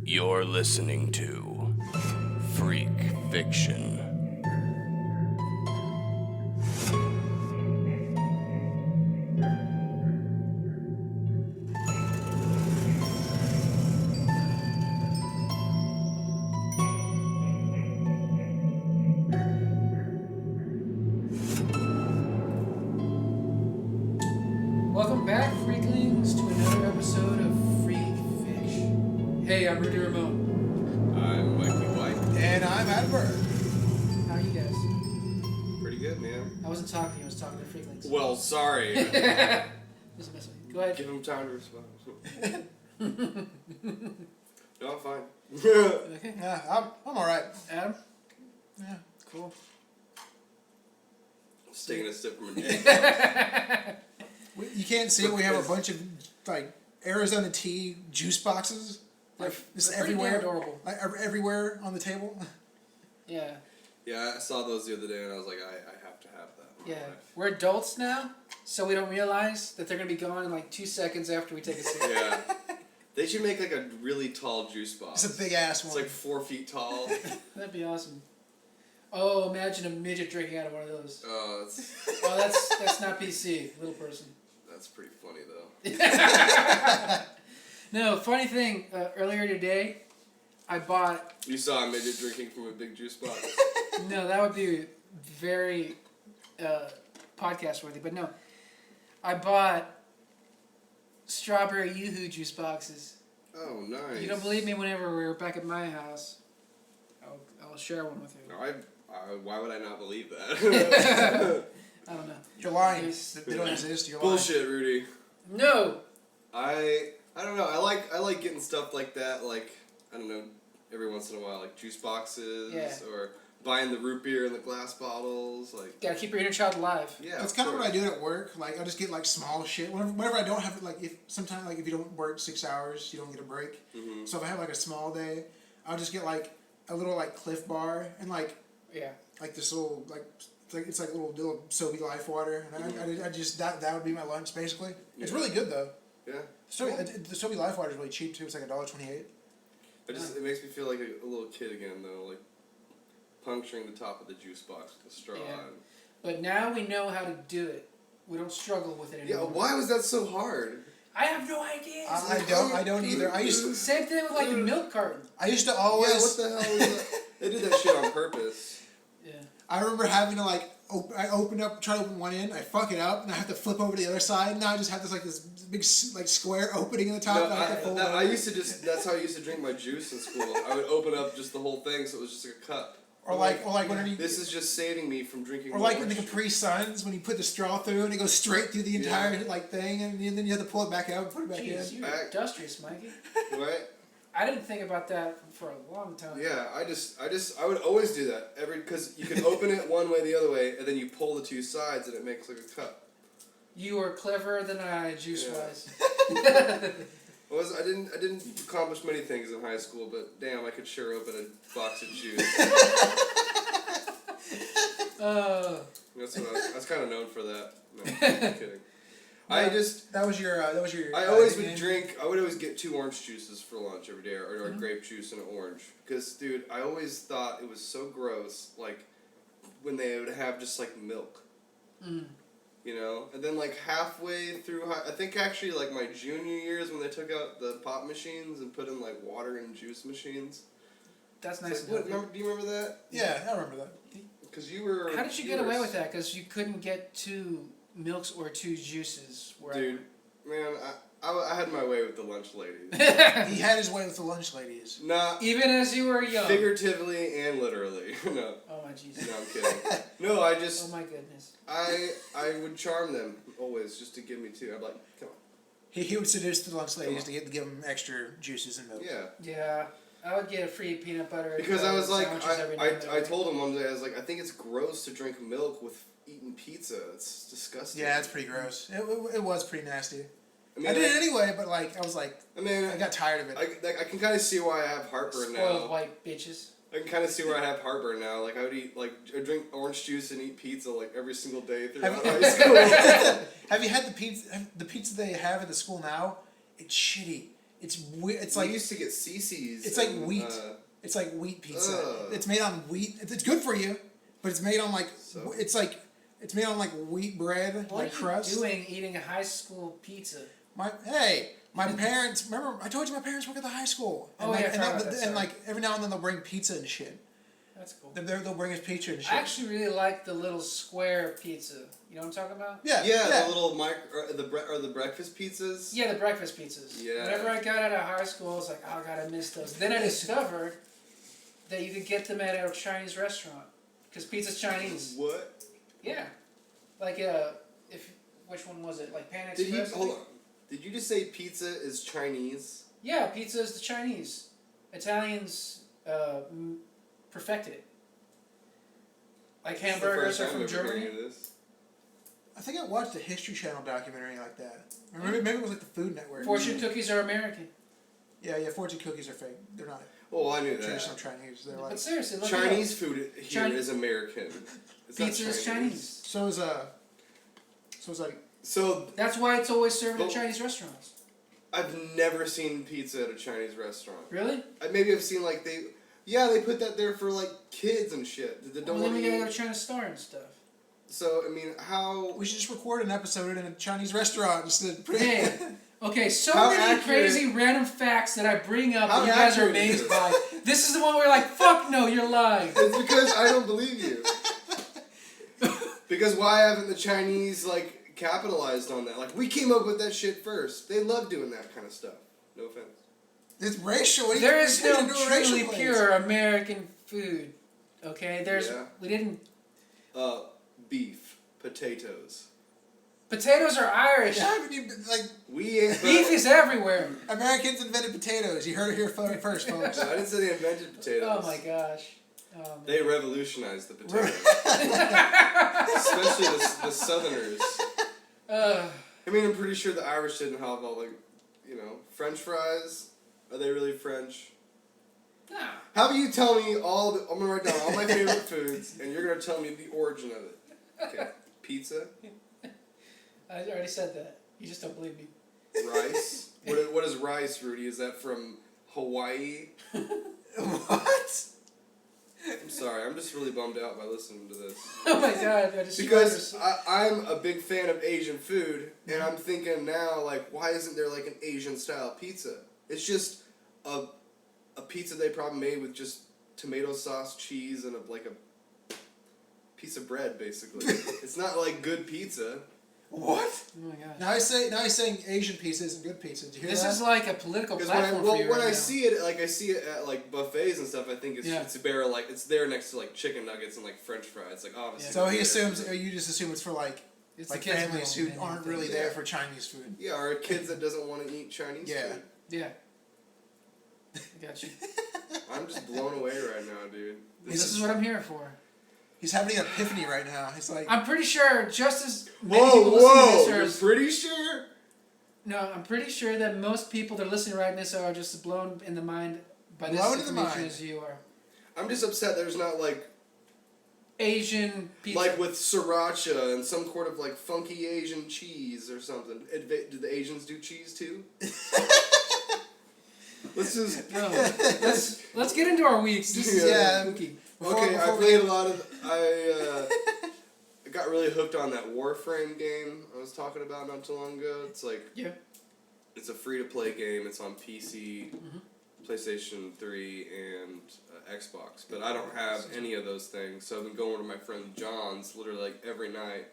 You're listening to Freak Fiction. Welcome back, Freaklings, to another episode of Freak Fiction. Hey, I'm Rudy Ramone. I'm Mikey White. And I'm Adam Burr. How are you guys? Pretty good, man. I wasn't talking to you, I was talking to Freaklings. Well, sorry. Just messing with you. Go ahead. Give him time to respond. No, I'm fine. Okay. Yeah, I'm all right. Adam? Yeah, cool. Just taking a sip from a You can't see it. We have a bunch of like Arizona tea juice boxes, like just They're pretty everywhere, adorable. like everywhere on the table. Yeah. Yeah, I saw those the other day and I was like, I have to have that in my Yeah. life. We're adults now, so we don't realize that they're going to be gone in like 2 seconds after we take a sip. Yeah. They should make like a really tall juice box. It's a big ass It's one. like 4 feet tall. That'd be awesome. Oh, imagine a midget drinking out of one of those. Oh, Oh, that's not PC, little person. that's pretty funny though. No, funny thing, earlier today, I bought... You saw a midget drinking from a big juice box. No, that would be very podcast worthy, but no. I bought strawberry Yoo-hoo juice boxes. Oh, nice. You don't believe me? Whenever we were back at my house, I'll share one with you. Why would I not believe that? I don't know. You're lying. There's- They don't exist. You're Bullshit, Rudy. No! I don't know. I like getting stuff like that. Like, I don't know, every once in a while, like juice boxes or buying the root beer in the glass bottles. Like, Gotta keep your inner child alive. yeah, That's kind of what I do at work. Like I just get like small shit. Whenever I don't have like if you don't work 6 hours, you don't get a break. Mm-hmm. So if I have like a small day, I'll just get like a little like Cliff Bar and like this little it's like a little Sobe Life water, and I just that would be my lunch basically. It's really good though. Yeah. The Sobe Life water is really cheap too. It's like $1.28. It makes me feel like a little kid again though, like puncturing the top of the juice box with a straw. Yeah. But now we know how to do it. We don't struggle with it Yeah, anymore. why was that so hard? I have no idea. I don't either. Same thing with like the milk carton. I used to always. Yeah, what the hell was that? They did that shit on purpose. Yeah. I remember having to like try to open one end, I fuck it up, and I have to flip over to the other side. And now I just have this big like square opening in the top. No, and I have to fold I over. used to that's how I used to drink my juice in school. I would open up just the whole thing, so it was just like a cup. Or like whenever you. This is just saving me from drinking. Or like in the Capri Suns, when you put the straw through and it goes straight through the entire like thing, and then you have to pull it back out and put it back Jeez, in. you're industrious, Mikey. What? I didn't think about that for a long time. Yeah, I would always do that because you can open it one way, the other way, and then you pull the two sides, and it makes like a cup. You are cleverer than I, juice-wise. I didn't accomplish many things in high school, but damn, I could sure open a box of juice. That's what I was kind of known for that. No, I'm kidding. That was your. I always would drink. I would always get 2 orange juices for lunch every day, or grape juice and an orange. Because, dude, I always thought it was so gross. Like when they would have just like milk. You know, and then like halfway through, I think actually like my junior years when they took out the pop machines and put in like water and juice machines. That's nice. Like, do you remember that? Yeah, I remember that. Because you were. How did you get away with that? Because you couldn't get 2 milks or 2 juices. Dude, man, I had my way with the lunch ladies. He had his way with the lunch ladies. Nah. Even as you were young. Figuratively and literally. No. Oh my Jesus. No, I'm kidding. No, I just. Oh my goodness. I would charm them always just to give me 2. I'd be like, come on. He would seduce the lunch ladies to give them extra juices and milk. Yeah. Yeah. I would get a free peanut butter. Because I was like, I told told him one day, I was like, I think it's gross to drink milk with eating pizza. It's disgusting. Yeah, it's pretty gross. It was pretty nasty. I did it anyway, but like I was like, I got tired of it. I can kind of see why I have heartburn Spoiled now. white bitches. I can kind of see where I have heartburn now. Like I would I drink orange juice and eat pizza like every single day throughout high school. Have you had the pizza? The pizza they have at the school now? It's shitty. It's it's we like used to get CC's. it's like wheat. It's like wheat pizza. It's made on wheat. It's good for you, but it's made on like it's made on like wheat bread, What like are crust. you doing eating a high school pizza? My parents. Remember, I told you my parents work at the high school. And Oh, like, yeah, I forgot about that, and sorry. like every now and then they'll bring pizza and shit. That's cool. They'll bring us pizza and shit. I actually really like the little square pizza. You know what I'm talking about? Yeah. the little the breakfast pizzas. Yeah, the breakfast pizzas. Yeah. Whenever I got out of high school, I was like, oh god, I miss those. Then I discovered that you could get them at a Chinese restaurant because pizza's Chinese. What? Yeah, like which one was it? Like Pan Did Express? hold on? Did you just say pizza is Chinese? Yeah, pizza is the Chinese. Italians perfected it. Like hamburgers are from Germany. I think I watched a History Channel documentary like that. Or maybe it was like the Food Network. Fortune cookies are American. Yeah, fortune cookies are fake. They're not Oh, I knew that. traditional Chinese. They're like But seriously, look Chinese it food here is American. It's not Pizza is Chinese. so is like So That's why it's always served at But- Chinese restaurants. I've never seen pizza at a Chinese restaurant. Really? Maybe I've seen like they put that there for like kids and shit. They don't Well, then want we gotta to go eat. to China Star and stuff. So I mean, how? we should just record an episode in a Chinese restaurant just to put Hey, okay, so How many accurate- crazy random facts that I bring up How that you guys are accurate is amazed this? by. This is the one where you're like, fuck no, you're lying. It's because I don't believe you. Because why haven't the Chinese like capitalized on that? Like we came up with that shit first. They love doing that kind of stuff. No offense. It's racial. What do you There think is we're no gonna do a racial truly place? pure American food. Okay, Yeah. we didn't. Beef, potatoes. Potatoes are Irish. Yeah, but like We ain't. Beef is everywhere. Americans invented potatoes. You heard it here first, folks. No, I didn't say they invented potatoes. Oh my gosh. They revolutionized the potato. Especially the Southerners. I mean, I'm pretty sure the Irish didn't have all like, French fries. Are they really French? Nah. How about you tell me I'm gonna write down all my favorite foods, and you're gonna tell me the origin of it. Okay, pizza, I already said that. You just don't believe me. rice. What is rice, Rudy? Is that from Hawaii? What? I'm sorry, I'm just really bummed out by listening to this. Oh my god. I just Because I'm a big fan of Asian food, and I'm thinking now, like, why isn't there like an Asian style pizza? It's just a pizza they probably made with just tomato sauce, cheese, and a piece of bread, basically. It's not like good pizza. What? Oh my gosh. Now he's saying Asian pizza isn't good pizza. Did you hear This that? is like a political Because platform for you when right I now. see it, like I see it at like buffets and stuff, I think it's Yeah. it's bare like it's there next to like chicken nuggets and like French fries. Like obviously. So he it's there. assumes, or you just assume it's for like It's like the kids' families meal, who man, aren't you really think. there Yeah. for Chinese food. Yeah, or kids that doesn't want to eat Chinese Yeah. food. Yeah. I got you. I'm just blown away right now, dude. This is what I'm here for. He's having an epiphany right now. He's like, I'm pretty sure just as many people listening to this You're are... pretty sure? No, I'm pretty sure that most people that are listening right now are just blown in the mind by this Blown in the information mind. as you are. I'm just upset there's not like Asian pizza. like with sriracha and some sort of like funky Asian cheese or something. Do the Asians do cheese too? Let's just No, let's get into our weeks. This is Yeah. spooky. okay. I played a lot of I got really hooked on that Warframe game I was talking about not too long ago. It's like Yeah. it's a free to play game. It's on PC, PlayStation 3, and Xbox. But I don't have any of those things, so I've been going to my friend John's literally like every night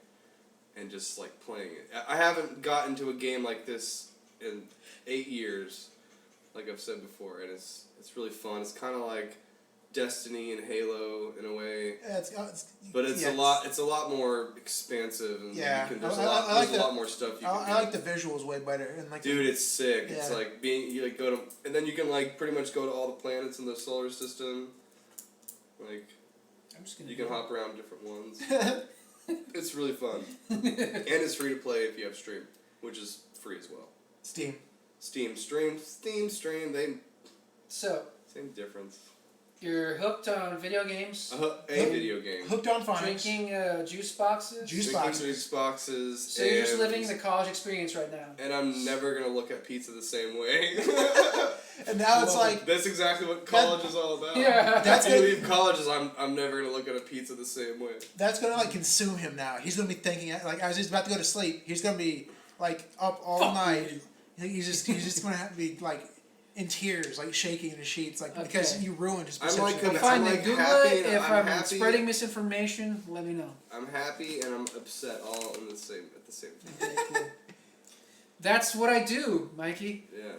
and just like playing it. I haven't gotten to a game like this in 8 years, like I've said before, and it's really fun. It's kind of like Destiny and Halo in a way. But it's yeah, a lot more expansive, and Yeah. there's I a like lot more stuff you can do. I like the visuals way better. And like Dude, it's sick. Yeah. It's like you like go to, and then you can like pretty much go to all the planets in the solar system. Like I'm just gonna. you can hop around different ones. It's really fun, and it's free to play if you have Stream, which is free as well. Steam. Steam Stream, they So, same difference. You're hooked on video games. Video game. Hooked on phonics. Drinking juice boxes. Juice boxes. So you're just living the college experience right now. And I'm never gonna look at pizza the same way. And now it's like that's exactly what college is all about. Yeah. That's After you gonna, leave college, I'm never gonna look at a pizza the same way. that's gonna like consume him now. He's gonna be thinking like as he's about to go to sleep. He's gonna be like up all night. He's just gonna have to be like in tears, like shaking in the sheets, like because you ruined his perception. I'm fine. Then Google it. If I'm spreading misinformation, let me know. I'm happy and I'm upset all in the same at the same time. Okay, cool. That's what I do, Mikey. Yeah.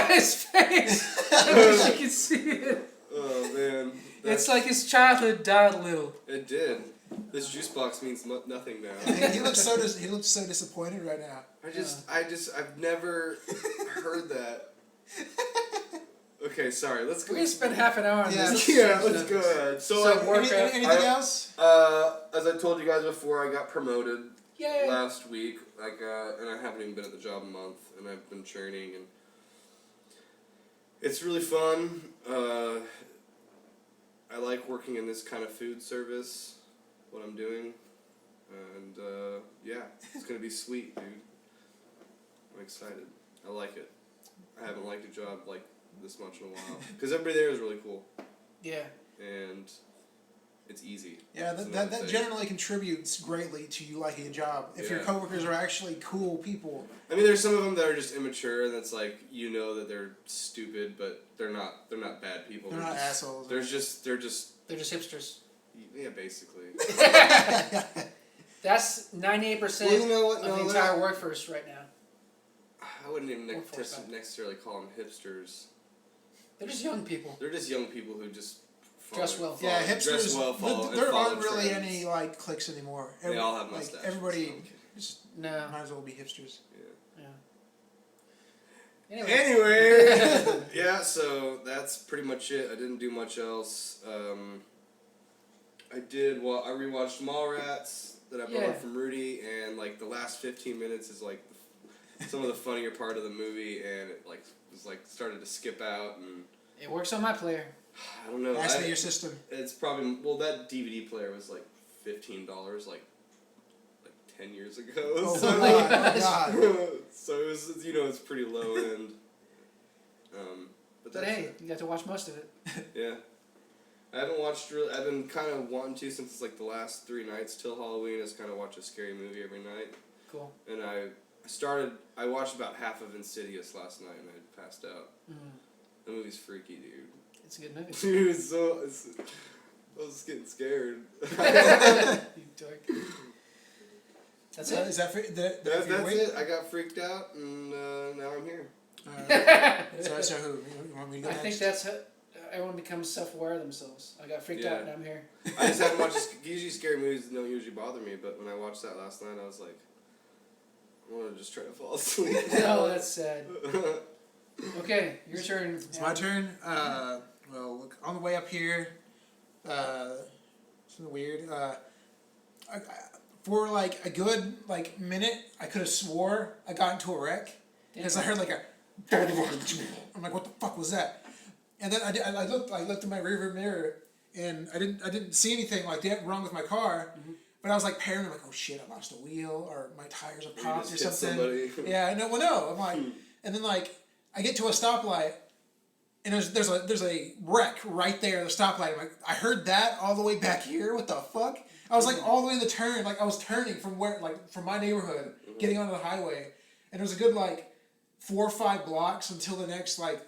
His face. I wish you could see it. Oh man. It's like his childhood died a little. It did. This juice box means nothing now. He looks so disappointed right now. I've never heard that. Okay, sorry. Let's go. We're gonna spend half an hour on this. Yeah, let's go ahead. So anything else? As I told you guys before, I got promoted Yay. last week. And I haven't even been at the job a month, and I've been churning, and it's really fun. I like working in this kind of food service. What I'm doing, and yeah, it's gonna be sweet, dude. I'm excited. I like it. I haven't liked a job like this much in a while because everybody there is really cool. Yeah. And it's easy. Yeah, that generally contributes greatly to you liking a job. If your coworkers are actually cool people. I mean, there's some of them that are just immature, and it's like you know that they're stupid, but they're not bad people. They're not assholes. They're just hipsters. Yeah, basically. That's 98% of the entire workforce right now. I wouldn't even necessarily call them hipsters. They're just young people. They're just young people who just dress well. Yeah, hipsters. Dress well, there aren't really any like cliques anymore. They all have mustaches. Like, everybody just might as well be hipsters. Yeah. Anyway. Yeah. So that's pretty much it. I didn't do much else. I rewatched Mallrats that I borrowed from Rudy, and like the last 15 minutes is like some of the funnier part of the movie, and it like was like started to skip out, and it works on my player. I don't know. Ask me your system. It's probably that DVD player was like $15 like 10 years ago. Oh so, my god! So it was it's pretty low end. But hey, you got to watch most of it. Yeah. I haven't watched I've been kind of wanting to since it's like the last 3 nights till Halloween. Is kind of watch a scary movie every night. Cool. And I watched about half of Insidious last night, and I passed out. The movie's freaky, dude. It's a good movie. Dude, I was getting scared. You dork. That's it. Is that that's it. I got freaked out, and now I'm here. So who? You want me to go next? I think that's how everyone becomes self-aware of themselves. I got freaked out, and I'm here. I just haven't watched. Usually, scary movies don't usually bother me, but when I watched that last night, I was like, I want to just try to fall asleep. No, that's sad. Okay, your turn. It's my turn. Well, look, on the way up here, something weird. For like a good minute, I could have swore I got into a wreck because I heard like a. I'm like, what the fuck was that? And then I looked in my rearview mirror, and I didn't see anything like that wrong with my car. But I was like paranoid, like, oh shit, I lost a wheel, or my tires are popped or something. Yeah, no. I'm like, and then like I get to a stoplight, and there's a wreck right there at the stoplight. I'm like, I heard that all the way back here. What the fuck? I was like all the way in the turn, like I was turning from my neighborhood, getting onto the highway, and it was a good 4 or 5 blocks until the next light,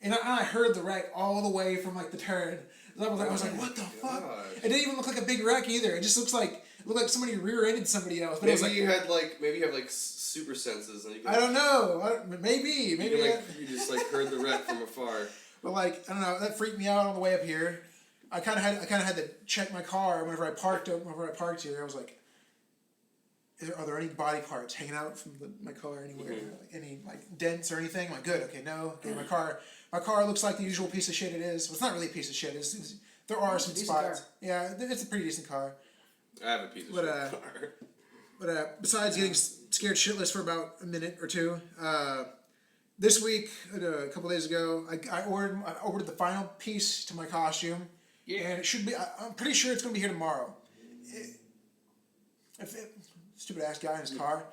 and I heard the wreck all the way from the turn. I was like, what the fuck? It didn't even look like a big wreck either. It just looked like somebody rear-ended somebody else. But maybe it was you had maybe you have super senses. And you I don't know. Maybe you just heard the wreck from afar. But I don't know. That freaked me out on the way up here. I kind of had to check my car whenever I parked here. I was like, are there any body parts hanging out from my car anywhere? Any dents or anything? I'm like, good. Okay, no. Okay, my car looks like the usual piece of shit it is. Well, it's not really a piece of shit. There are some spots. Yeah, it's a pretty decent car. I have a piece of shit car. But besides getting scared shitless for about a minute or two, this week, a couple days ago, I ordered the final piece to my costume. Yeah. And it should be. I'm pretty sure it's gonna be here tomorrow. Stupid ass guy in his car,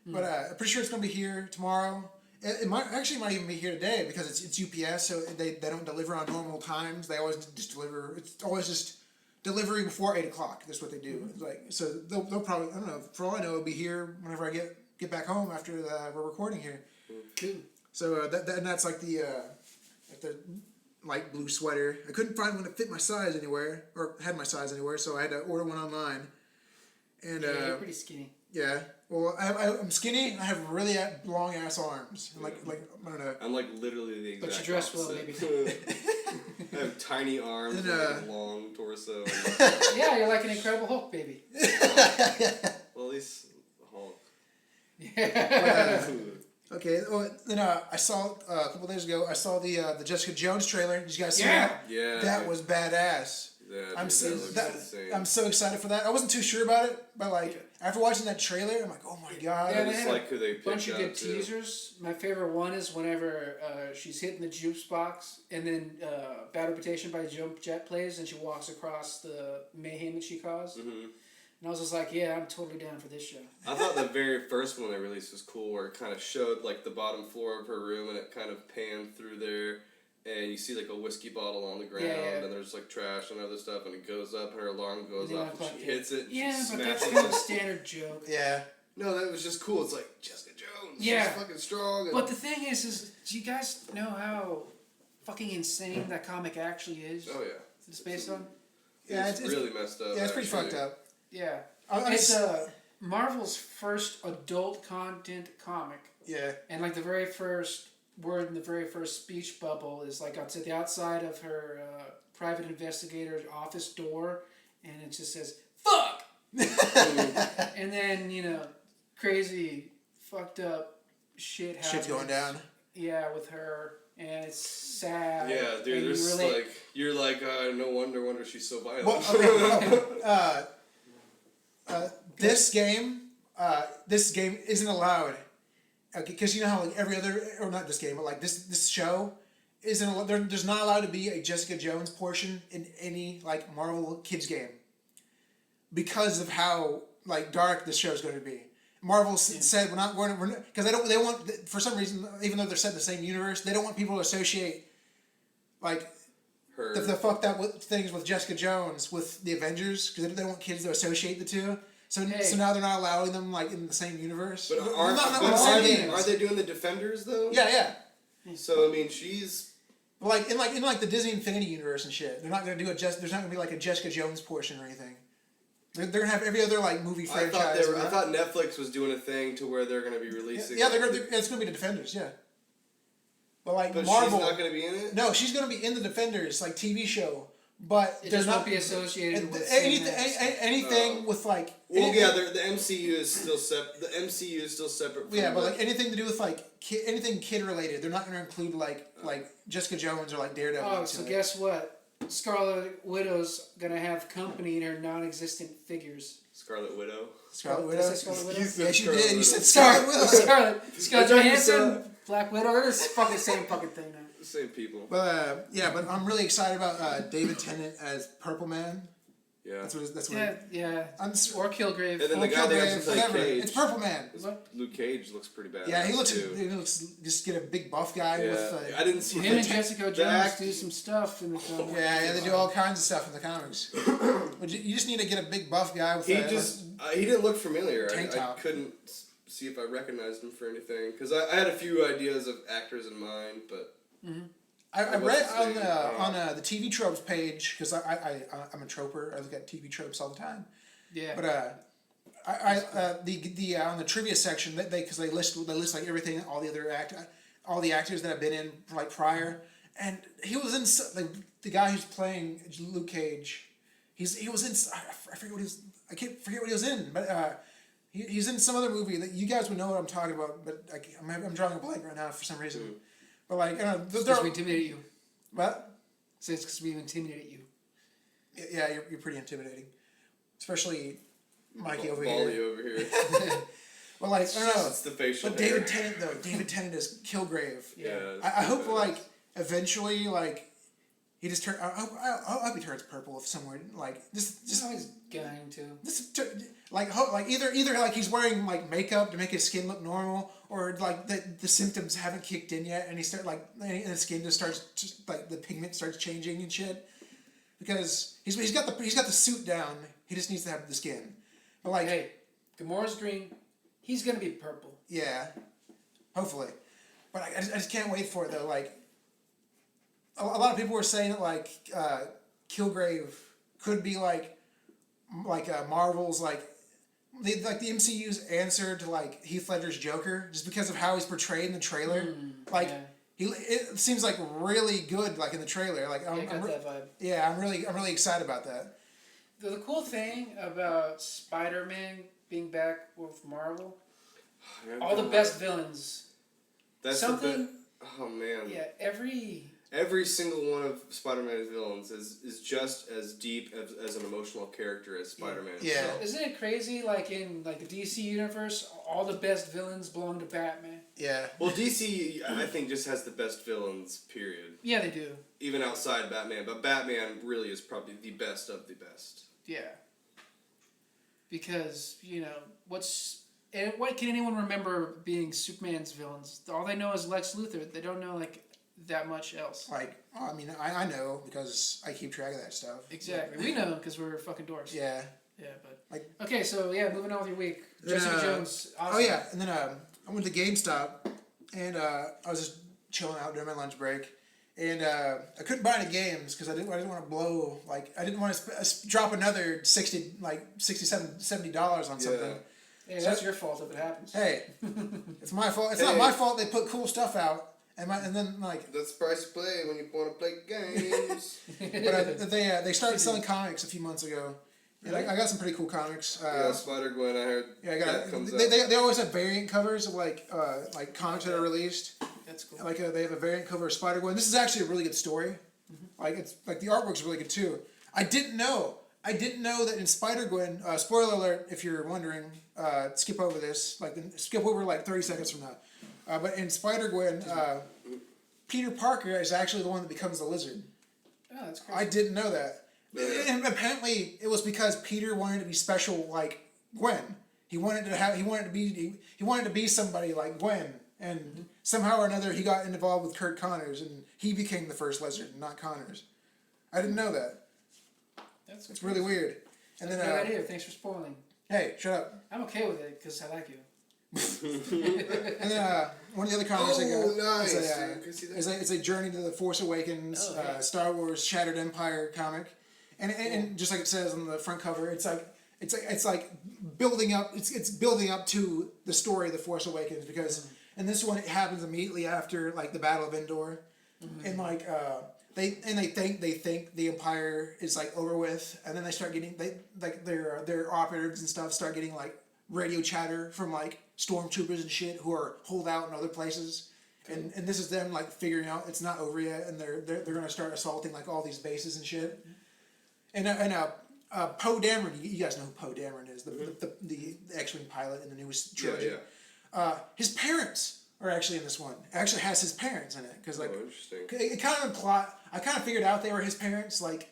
but I'm pretty sure it's gonna be here tomorrow. It might even be here today because it's UPS, so they don't deliver on normal times. They always just deliver. It's always just delivery before 8 o'clock. That's what they do. It's like, so they'll probably, I don't know. For all I know, it'll be here whenever I get back home after we're recording here. Cool. So that's like the light blue sweater. I couldn't find one that fit my size anywhere or had my size anywhere, so I had to order one online. And you're pretty skinny. Yeah. Well, I'm skinny. I have really long ass arms. Like I don't know. I'm like literally the exact. But you dress well, opposite. I have tiny arms and a long torso. Yeah, you're like an Incredible Hulk, baby. Well, at least Hulk. Yeah. Okay. Well, then I saw a couple days ago. I saw the Jessica Jones trailer. Did you guys see that? Yeah. That was badass. Yeah, I'm so excited for that. I wasn't too sure about it, but like after watching that trailer, I'm like, oh my god. Yeah, I just like who they picked. Bunch of good teasers. My favorite one is whenever she's hitting the juice box, and then Bad Reputation by Jump Jet plays, and she walks across the mayhem that she caused. Mm-hmm. And I was just like, yeah, I'm totally down for this show. I thought the very first one they released was cool, where it kind of showed like the bottom floor of her room, and it kind of panned through there. And you see like a whiskey bottle on the ground, and there's like trash and other stuff, and it goes up, and her alarm goes off, and she hits it. Yeah, but that's kind of a standard joke. Yeah. No, that was just cool. It's like Jessica Jones. Yeah. She's fucking strong. But the thing is, do you guys know how fucking insane that comic actually is? Oh yeah. It's based on. Yeah, it's really messed up. Yeah, it's pretty fucked up. Yeah. It's Marvel's first adult content comic. Yeah. And like the very first word in the very first speech bubble is like it's at the outside of her private investigator's office door, and it just says "fuck," and then crazy, fucked up shit happens. Shit's going down. Yeah, with her, and it's sad. Yeah, dude. There's you're like no wonder she's so violent. Well, okay. This game isn't allowed. Because you know how like every other, or not this game, but like this show isn't. There's not allowed to be a Jessica Jones portion in any like Marvel kids game. Because of how like dark this show is going to be. Marvel said we're not because they want for some reason, even though they're set in the same universe, they don't want people to associate like her the fucked up things with Jessica Jones with the Avengers, because they don't want kids to associate the two. So now they're not allowing them like in the same universe. But are they doing the Defenders though? Yeah. So I mean, she's like in the Disney Infinity universe and shit. They're not gonna do there's not gonna be like a Jessica Jones portion or anything. They're gonna have every other like movie franchise. I thought Netflix was doing a thing to where they're gonna be releasing. Yeah, it's gonna be the Defenders. Yeah. But Marvel, she's not gonna be in it. No, she's gonna be in the Defenders like TV show. But it does not be associated with anything with like. Well, the MCU is still separate. The MCU is still separate. From but like anything to do with like anything kid related, they're not going to include like Jessica Jones or like Daredevil. Oh, so guess what? Scarlet Widow's gonna have company in her non-existent figures. Scarlet Widow. Scarlet Widow. Did I say Scarlet Widow? Yes, you did. You said Scarlet Widow. Scarlet Johansson, Black Widow. They're the same fucking thing now. Same people. But but I'm really excited about David Tennant as Purple Man. Yeah. That's what. Yeah. Or Kilgrave. And then the guy that actually played Cage. It's Purple Man. Luke Cage looks pretty bad. Yeah, he looks just get a big buff guy with. I didn't see him and Jessica Jones do some stuff in the film. Yeah, they do all kinds of stuff in the comics. But you just need to get a big buff guy with. He didn't look familiar. I couldn't see if I recognized him for anything, because I had a few ideas of actors in mind, but. Mm-hmm. I read on the TV tropes page, because I'm a troper. I look at TV tropes all the time. Yeah. But on the trivia section they list like everything, all the actors that have been in like prior, and he was in like the guy who's playing Luke Cage. He was in I forget what he was. I can't forget what he was in, but he's in some other movie that you guys would know what I'm talking about. But I'm drawing a blank right now for some reason. But like, because we intimidate you. What? So it's because we intimidate you. Yeah, you're pretty intimidating, especially Mikey over here. But like, I don't know. It's the facial But hair. David Tennant though, David Tennant is Kilgrave. Yeah. I hope like eventually like he just turn. I hope he turns purple if somewhere like just he's going to. Like either like he's wearing like makeup to make his skin look normal, or like the symptoms haven't kicked in yet, and and his skin just starts like the pigment starts changing and shit. Because he's got the suit down, he just needs to have the skin. But like, hey, Gamora's green, he's gonna be purple. Yeah, hopefully. But I just can't wait for it though. Like a lot of people were saying that like Kilgrave could be like Marvel's like the MCU's answer to like Heath Ledger's Joker, just because of how he's portrayed in the trailer. It seems like really good like in the trailer. Like got that vibe. Yeah, I'm really excited about that. The cool thing about Spider-Man being back with Marvel, all the best villains. That's something. Oh man. Yeah, Every single one of Spider-Man's villains is just as deep as an emotional character as Spider-Man. Yeah. So. Isn't it crazy? Like in the DC universe, all the best villains belong to Batman. Yeah. Well, DC I think just has the best villains. Period. Yeah, they do. Even outside Batman, but Batman really is probably the best of the best. Yeah. Because what can anyone remember being Superman's villains? All they know is Lex Luthor. They don't know like that much else. Like, I mean, I know because I keep track of that stuff. Exactly. We know because we're fucking dorks. Yeah. Yeah, but... Like, okay, so, moving on with your week. Jessica Jones. Awesome. Oh, yeah. And then I went to GameStop, and I was just chilling out during my lunch break. And I couldn't buy any games because I didn't want to blow, like, I didn't want to drop another $70 on something. Yeah, that's your fault if it happens. Hey, it's my fault. It's not my fault they put cool stuff out. And then like that's the price to play when you want to play games. But they started selling comics a few months ago. And I got some pretty cool comics. Spider-Gwen, I heard. Yeah, I got that comes out. They always have variant covers of like comics that are released. That's cool. Like they have a variant cover of Spider-Gwen. This is actually a really good story. Mm-hmm. Like it's like the artwork's really good too. I didn't know that in Spider-Gwen. Spoiler alert! If you're wondering, skip over this. Skip over 30 seconds from now. But in Spider-Gwen, Peter Parker is actually the one that becomes the Lizard. Oh, that's crazy. I didn't know that. And apparently, it was because Peter wanted to be special like Gwen. He wanted to be somebody like Gwen, and somehow or another he got involved with Kurt Connors, and he became the first Lizard, not Connors. I didn't know that. It's really weird. And That's then a good idea. Thanks for spoiling. Hey, shut up. I'm okay with it because I like you. And then one of the other comics I got nice. is a Journey to the Force Awakens Star Wars Shattered Empire comic, and just like it says on the front cover, it's like building up. It's building up to the story of the Force Awakens because in this one it happens immediately after like the Battle of Endor, and like they think the Empire is like over with, and then they start getting their operatives and stuff start getting like radio chatter from like stormtroopers and shit who are holed out in other places, and this is them like figuring out it's not over yet, and they're gonna start assaulting like all these bases and shit. And Poe Dameron, you guys know who Poe Dameron is, the X-wing pilot in the newest trilogy. His parents are actually in this one. It actually has his parents in it because like it kind of implied. I kind of figured out they were his parents like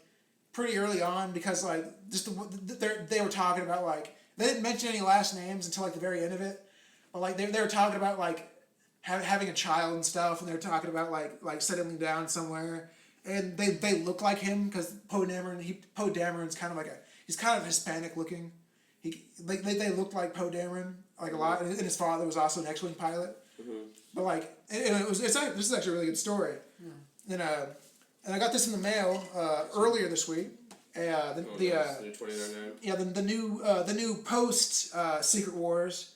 pretty early on because like just they were talking about like. They didn't mention any last names until like the very end of it, but like they were talking about like having a child and stuff, and they were talking about like settling down somewhere, and they look like him because Poe Dameron's kind of he's kind of Hispanic looking. They looked like Poe Dameron like a lot, and his father was also an X-wing pilot. But like this is actually a really good story. And I got this in the mail earlier this week. The new post Secret Wars,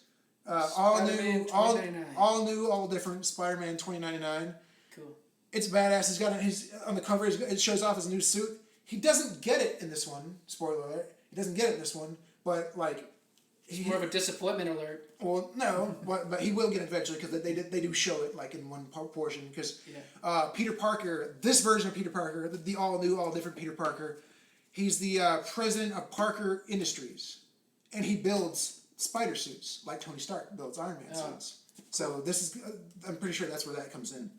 all new, all different Spider-Man 2099. Cool. It's badass. He's on the cover. It shows off his new suit. He doesn't get it in this one. Spoiler alert. He doesn't get it in this one. But like, it's more of a disappointment alert. Well, no, but he will get it eventually because they do show it like in one portion because Peter Parker, this version of Peter Parker, the all new, all different Peter Parker. He's the president of Parker Industries, and he builds spider suits, like Tony Stark builds Iron Man suits. So this is, I'm pretty sure that's where that comes in.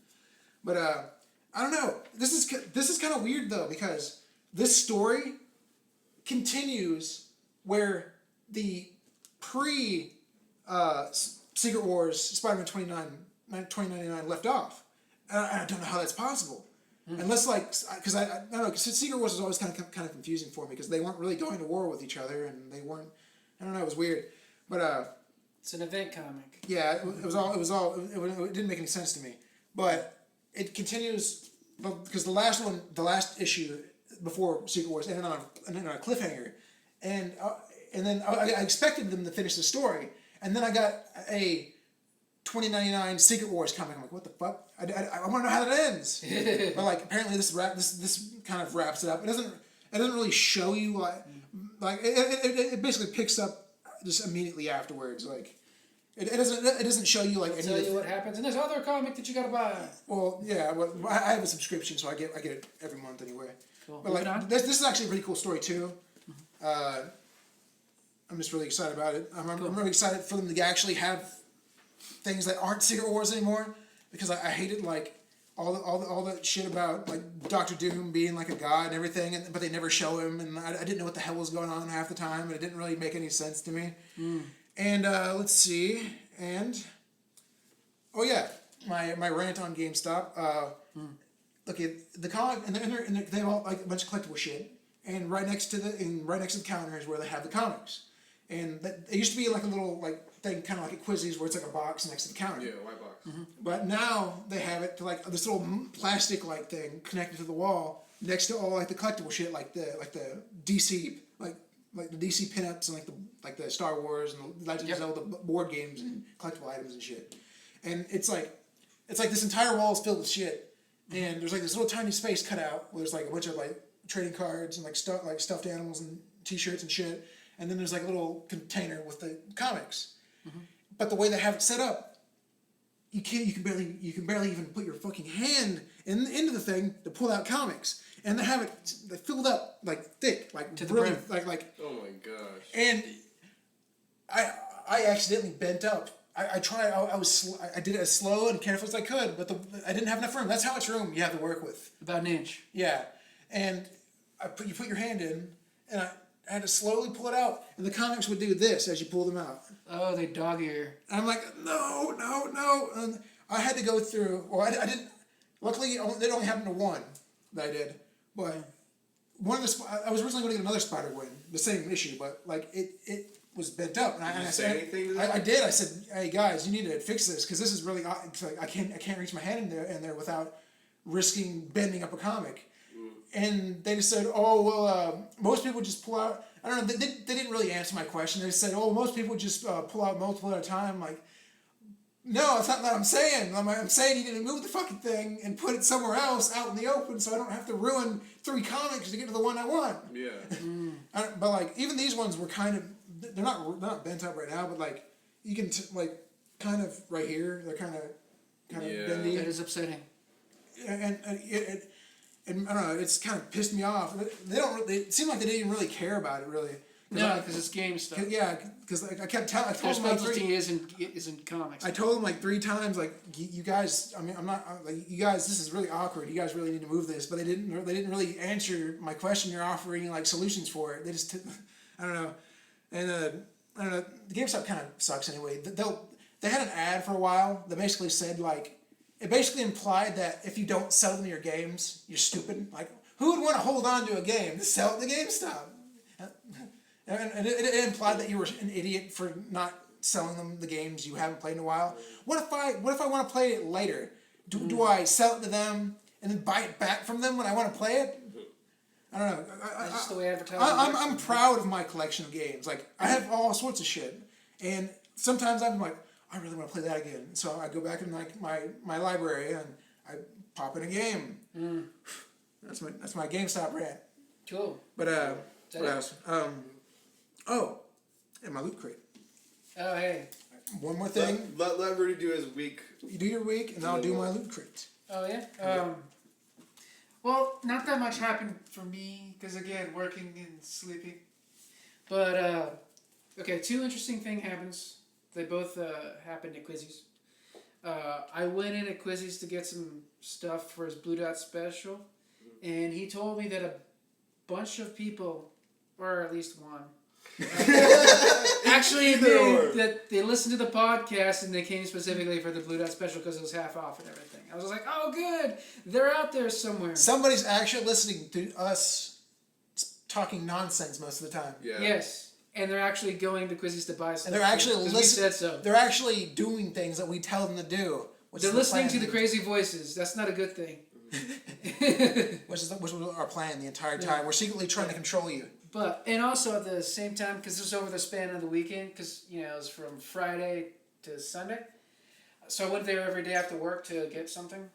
But I don't know. This is kind of weird though, because this story continues where the pre Secret Wars Spider-Man 2099 left off. I don't know how that's possible. Unless, like, because I don't know, because Secret Wars was always kind of confusing for me, because they weren't really going to war with each other, and they weren't, I don't know, it was weird. But, it's an event comic. yeah, it didn't make any sense to me. But it continues, because the last issue before Secret Wars ended on a cliffhanger. And then I expected them to finish the story. And then I got a 2099 Secret Wars comic. I'm like, what the fuck? I want to know how that ends. But like, apparently this kind of wraps it up. It doesn't really show you like it basically picks up just immediately afterwards. Like it doesn't show you like. Tell you what happens in this other comic that you gotta buy. Well, yeah, well, I have a subscription, so I get it every month anyway. Cool. But like this is actually a pretty cool story too. I'm just really excited about it. I'm really excited for them to actually have things that aren't Secret Wars anymore, because I hated like all the shit about like Doctor Doom being like a god and everything, but they never show him, and I didn't know what the hell was going on half the time, and it didn't really make any sense to me. And let's see, and oh yeah, my rant on GameStop. Look at the comic, and they have all like a bunch of collectible shit, and right next to the counter is where they have the comics. And it used to be like a little like thing, kind of like at Quizzies, where it's like a box next to the counter. Yeah, white box. But now they have it to like this little plastic like thing connected to the wall next to all like the collectible shit, like the DC like the DC pinups and like the Star Wars and the Legend of Zelda board games and collectible items and shit. And it's like this entire wall is filled with shit, and there's like this little tiny space cut out where there's like a bunch of like trading cards and like stuffed animals and T-shirts and shit. And then there's like a little container with the comics. But the way they have it set up, you can barely even put your fucking hand into the thing to pull out comics. And they have it filled up like thick, like to the really brim. like. Oh my gosh. And I accidentally bent up. I tried. I did it as slow and careful as I could, but I didn't have enough room. That's how much room you have to work with. About an inch. Yeah, and you put your hand in, and I had to slowly pull it out, and the comics would do this as you pull them out. Oh, they dog ear. And I'm like, no. And I had to go through, well, I didn't, luckily it only happened to one that I did, but one of the, I was originally going to get another Spider-Gwen, the same issue, but like it was bent up. And Did you I say said, anything to them? I did. I said, hey guys, you need to fix this, because this is really, I can't reach my hand in there without risking bending up a comic. And they just said, oh, well, most people just pull out, I don't know, they didn't really answer my question. They just said, oh, most people just pull out multiple at a time. Like, no, that's not what I'm saying. I'm saying you need to move the fucking thing and put it somewhere else out in the open, so I don't have to ruin 3 comics to get to the one I want. Yeah. But like, even these ones were kind of, they're not bent up right now, but like, you can like, kind of right here, they're kind of bendy. That is upsetting. And I don't know, it's kind of pissed me off. It seemed like they didn't even really care about it, really. No, because it's game stuff. Yeah, because I kept telling. I told Their them like specialty isn't comics. I told them like 3 times, like, you guys. I mean, I'm not like, you guys. This is really awkward. You guys really need to move this. But they didn't really answer my question. You're offering like solutions for it. They just, I don't know. And I don't know. The GameStop kind of sucks anyway. They had an ad for a while that basically said like. It basically implied that if you don't sell them your games, you're stupid. Like, who would want to hold on to a game to sell it to GameStop? And it implied that you were an idiot for not selling them the games you haven't played in a while. What if I want to play it later? Do I sell it to them and then buy it back from them when I want to play it? I don't know. That's just the way advertising works. I'm proud of my collection of games. Like, I have all sorts of shit, and sometimes I'm like, I really want to play that again. So I go back in like my library and I pop in a game. That's my GameStop rant. Cool. But what else? And my loot crate. Oh, hey. One more thing. Let Rudy do his week. You do your week, and I'll do my loot crate. Oh, yeah? Well, not that much happened for me, because again, working and sleeping. But Okay, two interesting thing happens. They both happened at Quizzies. I went in at Quizzies to get some stuff for his Blue Dot special, and he told me that a bunch of people, or at least one, actually admitted that they listened to the podcast and they came specifically for the Blue Dot special because it was half off and everything. I was like, oh, good. They're out there somewhere. Somebody's actually listening to us talking nonsense most of the time. Yeah. Yes. And they're actually going to Quizzies to buy stuff. And they're actually listening. listening. We said so. They're actually doing things that we tell them to do. They're listening to the crazy voices. That's not a good thing. which was our plan the entire time. Yeah. We're secretly trying to control you. But, and also at the same time, because this was over the span of the weekend, because, you know, it was from Friday to Sunday. So I went there every day after work to get something,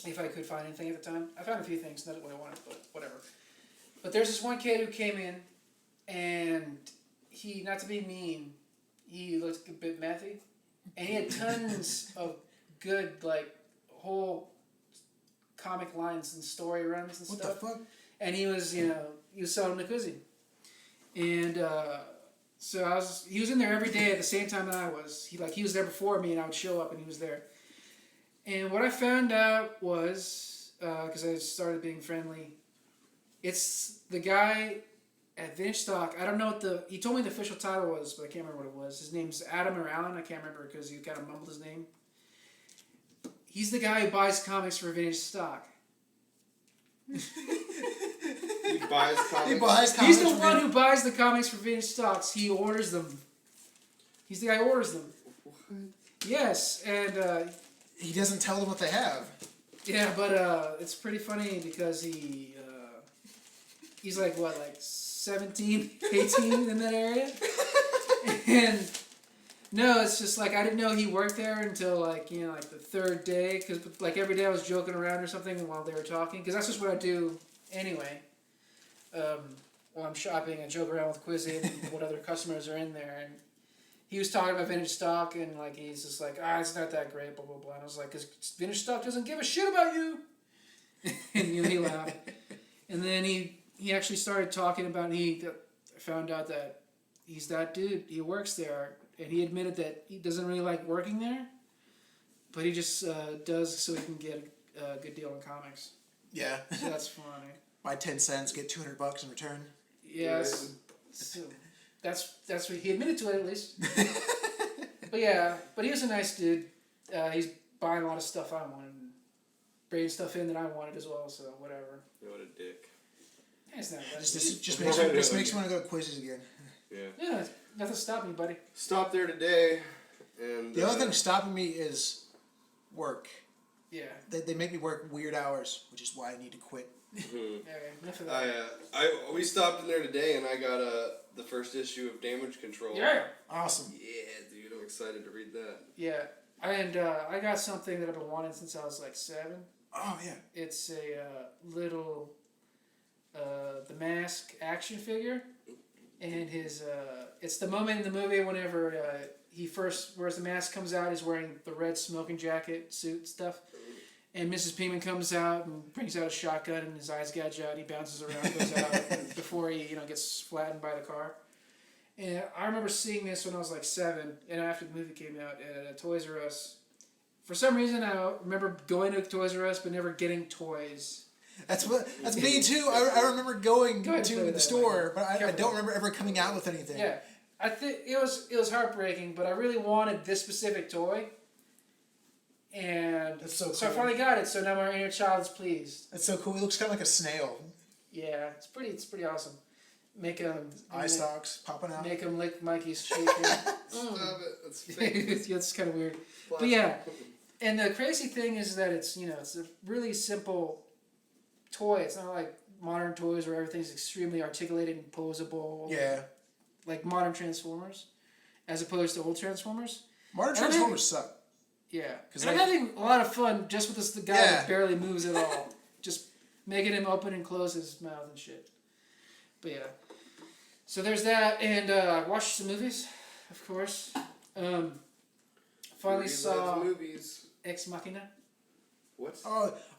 if I could find anything at the time. I found a few things, not what I wanted, but whatever. But there's this one kid who came in, and he, not to be mean, he looked a bit methy, and he had tons of good, like, whole comic lines and story runs and stuff. What the fuck? And he was, you know, he was selling the cuisine. And so he was in there every day at the same time that I was. He was there before me, and I would show up and he was there. And what I found out was, because I started being friendly, it's the guy at Vintage Stock. I don't know what he told me the official title was, but I can't remember what it was. His name's Adam or Alan, I can't remember because he kind of mumbled his name. He's the guy who buys comics for Vintage Stock. He buys comics. He's the one who buys the comics for Vintage Stocks. He orders them. He's the guy who orders them. Yes, and he doesn't tell them what they have. Yeah, but it's pretty funny because he's like 17, 18 in that area, and no, it's just like I didn't know he worked there until the third day, because every day I was joking around or something while they were talking, because that's just what I do anyway. While I'm shopping, I joke around with Quizzy and what other customers are in there, and he was talking about Vintage Stock, and he's just like, it's not that great, blah blah blah. And I was like, because Vintage Stock doesn't give a shit about you, and he laughed, and then he actually started talking about, and he found out that he's that dude. He works there, and he admitted that he doesn't really like working there, but he just does so he can get a good deal on comics. Yeah. So that's funny. Buy 10 cents, get $200 in return. Yes. So that's what he admitted to it, at least. But he was a nice dude. He's buying a lot of stuff I wanted, and bringing stuff in that I wanted as well. So whatever. What a dick. It's not bad. Just makes you want to go to Quizzes again. Yeah. Yeah, nothing stopped me, buddy. Stopped there today, and the other thing stopping me is work. Yeah. They make me work weird hours, which is why I need to quit. Okay, enough of that. We stopped in there today, and I got the first issue of Damage Control. Yeah. Awesome. Yeah, dude, I'm excited to read that. Yeah, and I got something that I've been wanting since I was 7. Oh yeah. It's a little The Mask action figure, and his it's the moment in the movie whenever he first wears the mask, comes out, he's wearing the red smoking jacket suit stuff. And Mrs. Peeman comes out and brings out a shotgun, and his eyes gouge out, and he bounces around, goes out before he gets flattened by the car. And I remember seeing this when I was 7, and after the movie came out at Toys R Us. For some reason, I remember going to Toys R Us but never getting toys. That's me too. I remember going to the store, but I don't remember ever coming out with anything. Yeah, I think it was heartbreaking, but I really wanted this specific toy. And that's so cool. So I finally got it. So now my inner child is pleased. That's so cool. He looks kind of like a snail. Yeah, it's pretty awesome. Make him eye stalks popping out. Make him lick Mikey's cheek. Stop it. That's fake. It's kind of weird. But yeah, and the crazy thing is that it's a really simple toy. It's not like modern toys where everything's extremely articulated and posable. Yeah. Like modern Transformers, as opposed to old Transformers. Modern Transformers suck. Yeah, because I'm having a lot of fun just with this guy that barely moves at all. Just making him open and close his mouth and shit. But yeah. So there's that, and I watched some movies, of course. Finally saw movies. Ex Machina. What?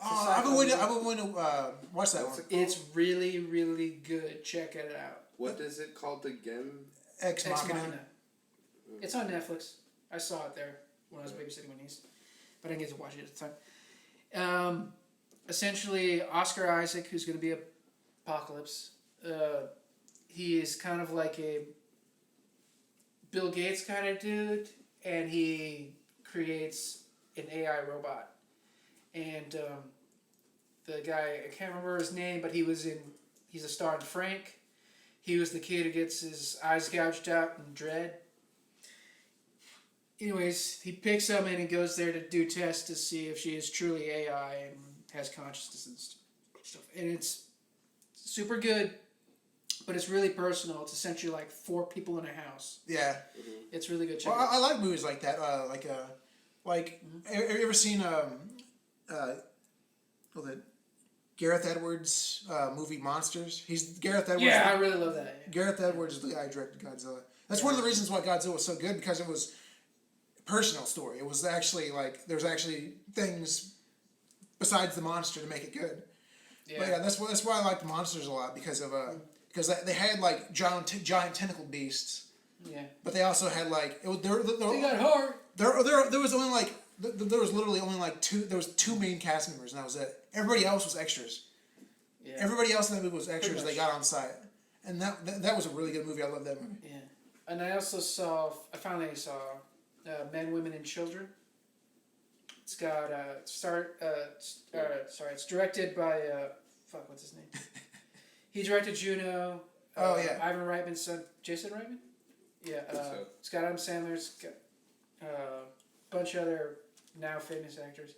I've been waiting to watch that one. It's really, really good. Check it out. What is it called again? Ex Machina. It's on Netflix. I saw it there when I was babysitting my niece, but I didn't get to watch it at the time. Essentially, Oscar Isaac, who's going to be Apocalypse, he is kind of like a Bill Gates kind of dude, and he creates an AI robot. And the guy, I can't remember his name, but he's a star in Frank. He was the kid who gets his eyes gouged out in Dread. Anyways, he picks him and he goes there to do tests to see if she is truly AI and has consciousness and stuff. And it's super good, but it's really personal. It's essentially like 4 people in a house. Yeah. Mm-hmm. It's really good. Check Well, I like movies like that. Have you ever seen the Gareth Edwards movie Monsters? He's Gareth Edwards. Yeah, I really love that. Yeah. Gareth Edwards is the guy who directed Godzilla. That's one of the reasons why Godzilla was so good, because it was a personal story. It was actually like there's actually things besides the monster to make it good. Yeah. But yeah, that's why I like the monsters a lot, because they had like giant tentacle beasts. Yeah. But they also had like they got hard. There was only like there was literally only like 2. There was 2 main cast members, and that was it. Everybody else was extras. Yeah. Everybody else in that movie was extras. They got on site, and that was a really good movie. I love that movie. Yeah, and I finally saw Men, Women, and Children. It's got it's directed by what's his name? He directed Juno. Ivan Reitman's son, Jason Reitman. Yeah, it's got Adam Sandler. It's got a bunch of other now famous actors.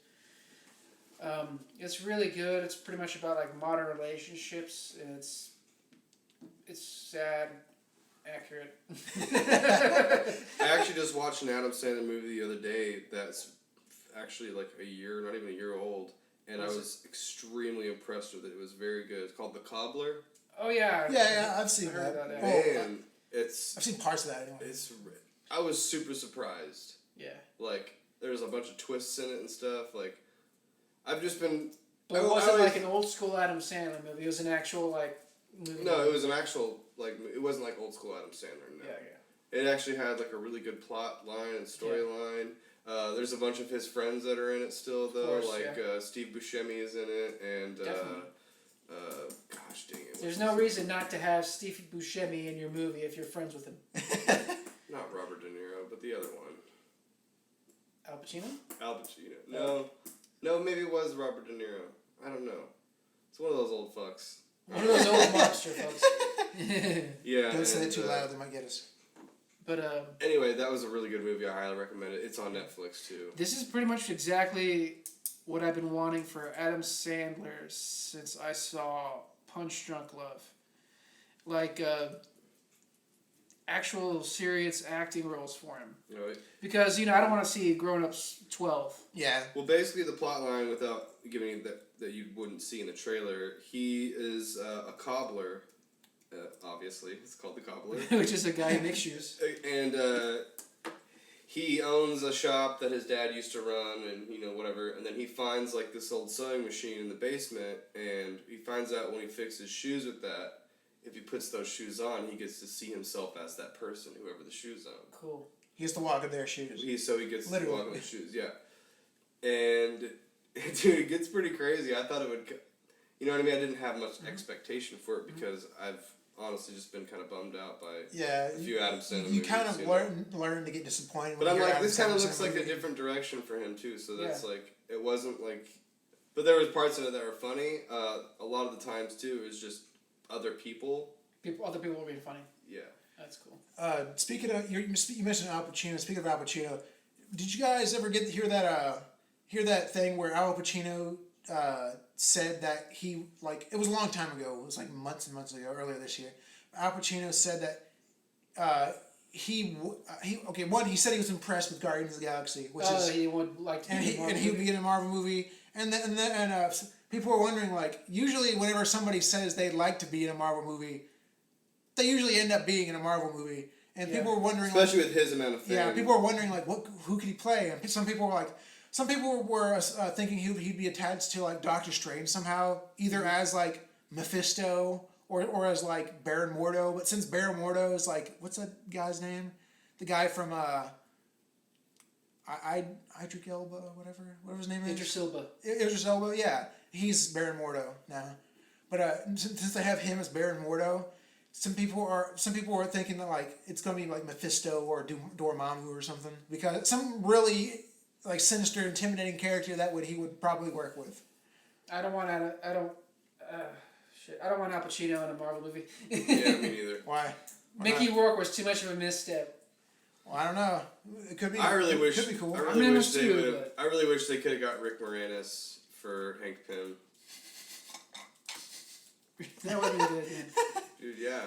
It's really good. It's pretty much about like modern relationships, and it's sad, accurate. I actually just watched an Adam Sandler movie the other day that's actually like not even a year old, and I was extremely impressed with it. It was very good. It's called The Cobbler. Oh yeah. Yeah, I've seen that. Man, I've seen parts of that anyway. I was super surprised. Yeah. Like, there's a bunch of twists in it and stuff. Like, I've just been. But it wasn't like an old school Adam Sandler movie. It was an actual like movie. No, it was an actual like. It wasn't like old school Adam Sandler. No. Yeah. It actually had like a really good plot line and storyline. Yeah. There's a bunch of his friends that are in it still though. Steve Buscemi is in it, and gosh dang it. There's no reason not to have Steve Buscemi in your movie if you're friends with him. Not Robert De Niro, but the other one. Al Pacino? Al Pacino. No, maybe it was Robert De Niro. I don't know. It's one of those old fucks. One of those old mobster folks. Yeah. Don't say it too loud, they might get us. But anyway, that was a really good movie. I highly recommend it. It's on Netflix too. This is pretty much exactly what I've been wanting for Adam Sandler since I saw Punch Drunk Love. Like actual serious acting roles for him. Right. Because, I don't want to see Grown Ups 12. Yeah. Well, basically the plot line, without giving you that you wouldn't see in the trailer, he is a cobbler. Obviously, it's called the Cobbler. Which is a guy who makes shoes. And he owns a shop that his dad used to run, and whatever. And then he finds like this old sewing machine in the basement, and he finds out when he fixes shoes with that, if he puts those shoes on, he gets to see himself as that person, whoever the shoes on. Cool. He has to walk in their shoes. He gets to walk in the shoes, yeah. And dude, it gets pretty crazy. I thought it would, you know what I mean? I didn't have much expectation for it because I've honestly just been kind of bummed out by a few Adam Sandler movies. You kind of learn to get disappointed. But I'm like, this kind of looks like a different direction for him too. So that's like, it wasn't like, but there was parts of it that were funny. A lot of the times too, it was just other people. Other people were being funny. Yeah. That's cool. Speaking of, you mentioned Al Pacino. Speaking of Al Pacino, did you guys ever get to hear that thing where Al Pacino said that he, like, it was a long time ago. It was like months and months ago, earlier this year. Al Pacino said that he said he was impressed with Guardians of the Galaxy, which is he would like to he would be in a Marvel movie, and people were wondering, like, usually whenever somebody says they'd like to be in a Marvel movie, they usually end up being in a Marvel movie. And people were wondering, especially with his amount of fame. Yeah, people were wondering, like, who could he play? And some people were thinking he'd be attached to, like, Doctor Strange somehow, either as, like, Mephisto or as like Baron Mordo. But since Baron Mordo is like, what's that guy's name? The guy from Idris Elba, whatever his name is. Idris Elba. Idris Elba, yeah, he's Baron Mordo now. But since they have him as Baron Mordo, some people are thinking that like it's gonna be like Mephisto or Dormammu or something, because some really like sinister, intimidating character he would probably work with. I don't want Al Pacino in a Marvel movie. Yeah, me neither. Why? Mickey Rourke was too much of a misstep. Well, I don't know. It could be. I really wish. It could be cool. I really wish they too, would. but- I really wish they could have got Rick Moranis for Hank Pym. That would be good. Yeah. Dude, yeah.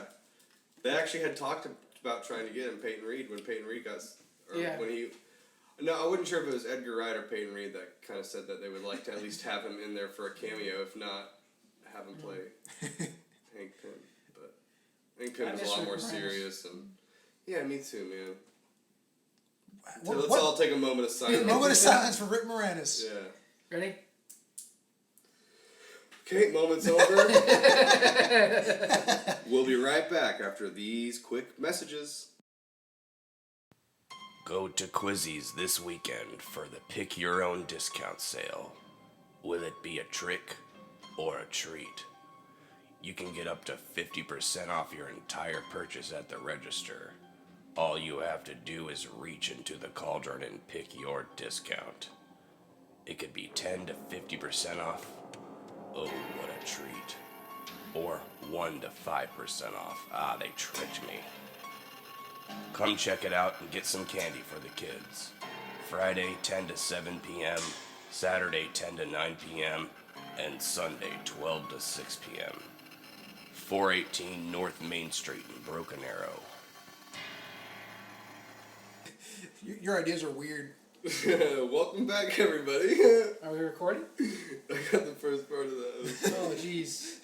They actually had talked about trying to get him Peyton Reed when Peyton Reed got. When he. No, I wasn't sure if it was Edgar Wright or Peyton Reed that kind of said that they would like to at least have him in there for a cameo, if not have him play Hank Pym. But Hank Pym is a lot more serious and. Yeah, me too, man. So let's all take a moment of silence. A moment of silence for Rick Moranis. Yeah. Ready? Okay, moment's over. We'll be right back after these quick messages. Go to Quizzies this weekend for the Pick Your Own discount sale. Will it be a trick or a treat? You can get up to 50% off your entire purchase at the register. All you have to do is reach into the cauldron and pick your discount. It could be 10 to 50% off. Oh, what a treat. Or 1 to 5% off. Ah, they tricked me. Come check it out and get some candy for the kids. Friday 10 to 7 p.m., Saturday 10 to 9 p.m., and Sunday 12 to 6 p.m. 418 North Main Street in Broken Arrow. Your ideas are weird. Welcome back, everybody. Are we recording? I got the first part of that. Oh, jeez.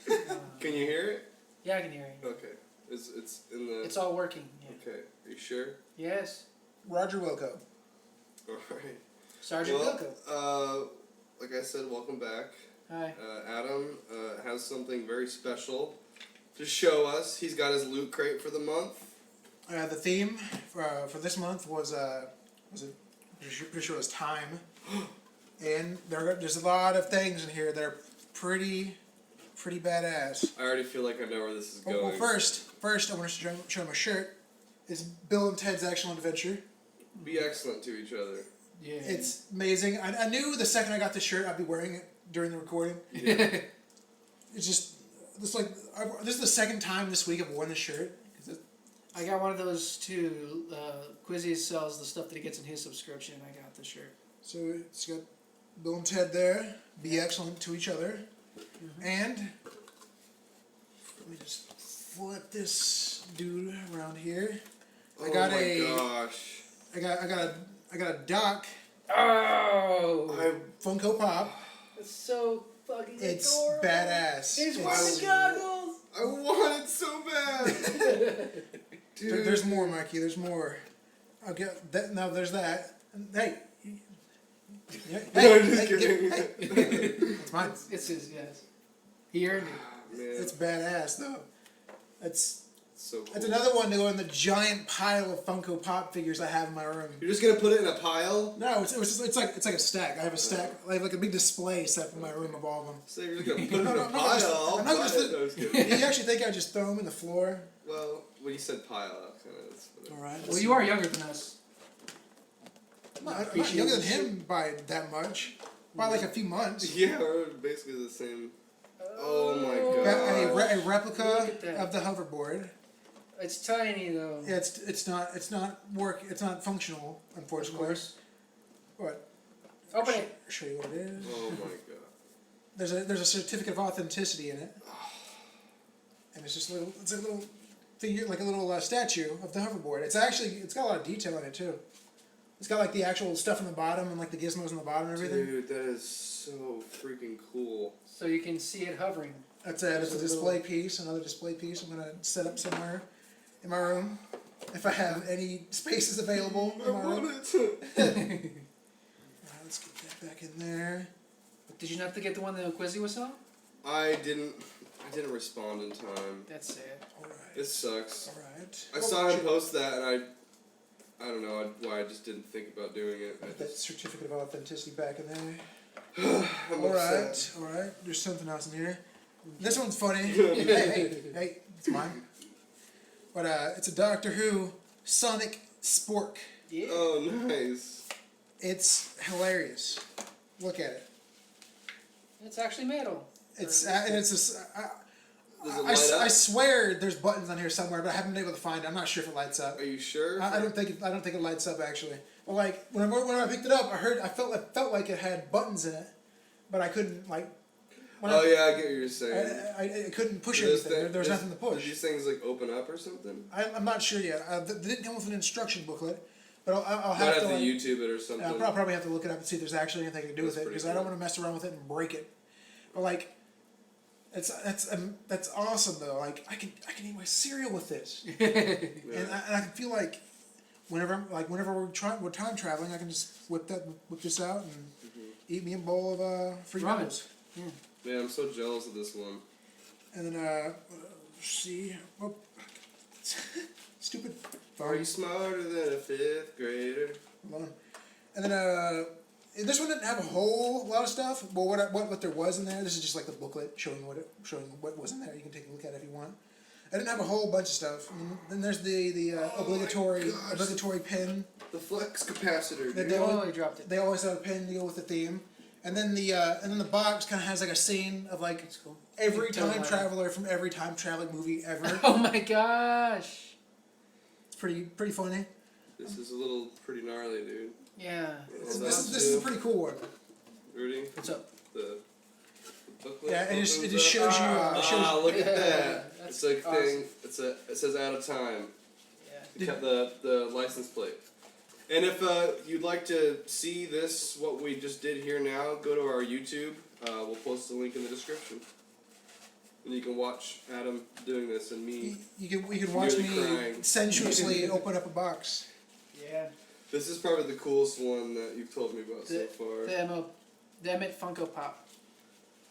Can you hear it? Yeah, I can hear you. Okay. It's in the... It's all working. Yeah. Okay. Are you sure? Yes. All Roger Wilco. right. Sergeant Wilco. Like I said, welcome back. Hi. Adam has something very special to show us. He's got his loot crate for the month. The theme for this month was pretty sure it was time, and there's a lot of things in here that are pretty badass. I already feel like I know where this is going. Well, first I want to show my shirt. It's Bill and Ted's Excellent Adventure. Be excellent to each other. Yeah. It's amazing. I knew the second I got this shirt I'd be wearing it during the recording. Yeah. It's just this is the second time this week I've worn this shirt. I got one of those too. Quizzy sells the stuff that he gets in his subscription. I got the shirt. So it's got Bill and Ted there. Be excellent to each other. Mm-hmm. And let me just flip this dude around here. I got a Doc. Oh! Funko Pop. It's so fucking It's adorable. Badass. He's wearing goggles. I want it so bad. Dude. There's more, Mikey. There's more. I'll get that. Now there's that. Hey. No, I'm just kidding. It's mine. It's his, yes. He earned it. Man, It's badass though. It's so cool. That's another one to go in the giant pile of Funko Pop figures I have in my room. You're just gonna put it in a pile? No, it's like a stack. I have a stack. I have like a big display set in my room of all of them. So you're just gonna put it in No, a no, I'm not pile? I'm not I'll just buy it. No, I was kidding. You actually think I just throw them in the floor? Well, when you said pile, kind of. All right. Well, you are younger than us. I'm not younger than him by that much. By like a few months. Yeah, we're basically the same. Oh my Got god. a replica Look at that. of the hoverboard. It's tiny though. Yeah, it's not functional, unfortunately. Of course. What? Open it. Show you what it is. Oh my god. There's a certificate of authenticity in it, and it's just it's a little figure, like a little statue of the hoverboard. It's got a lot of detail in it too. It's got like the actual stuff in the bottom and like the gizmos in the bottom and everything. Dude, that is so freaking cool. So you can see it hovering. That's it. It's a display piece, another display piece. I'm gonna set up somewhere in my room if I have any spaces available I in my room. want it. Alright, let's get that back in there. Did you not get the one that Quizzy was selling? I didn't. I didn't respond in time. That's sad. All right. It sucks. All right. I saw him post that, and I don't know why I just didn't think about doing it. Put that certificate of authenticity back in there. I'm All upset. right. There's something else in here. This one's funny. hey, it's mine. But it's a Doctor Who Sonic Spork. Yeah. Oh, nice. It's hilarious. Look at it. It's actually metal. It's Does it light I up? swear there's buttons on here somewhere, but I haven't been able to find it. I'm not sure if it lights up. Are you sure? I don't think it lights up actually. Well, like when I picked it up, I felt like it had buttons in it, but I couldn't like. I get what you're saying. I couldn't push Do this anything. thing- There was does- nothing to push. Do these things like open up or something? I'm not sure yet. They didn't come with an instruction booklet, but I'll Might have have to to like, YouTube it or something. I'll probably have to look it up and see if there's actually anything to do with That's it because pretty I don't cool. want to mess around with it and break it. But like, that's awesome though. Like I can eat my cereal with this, and I feel like whenever we're time traveling, I can just whip this out and eat me a bowl of free Ramen. noodles. Man, I'm so jealous of this one. And then see, oh, stupid Are you phone. smarter than a 5th grader? Hold on. And then this one didn't have a whole lot of stuff. Well, what there was in there. This is just like the booklet showing what was in there. You can take a look at it if you want. I didn't have a whole bunch of stuff. And then there's the obligatory pin. The flex capacitor, That dude. they Oh, always, he dropped it. they always have a pin to go with the theme. And then the box kind of has like a scene of like That's cool. every Big time Bill traveler from every time traveling movie ever. Oh my gosh. It's pretty funny. This is a little pretty gnarly, dude. Yeah. Well, This is a pretty cool one. Rudy, What's up? the booklet. Yeah, it just opens shows up. you. It shows Look at Yeah, that. that's It's like awesome. thing. It says out of time. Yeah. It kept the license plate. And if you'd like to see this, what we just did here now, go to our YouTube. We'll post the link in the description. And you can watch Adam doing this and me. you can watch Nearly me crying. sensuously open up a box. Yeah. This is probably the coolest one that you've told me about so The far. Emmett Funko Pop.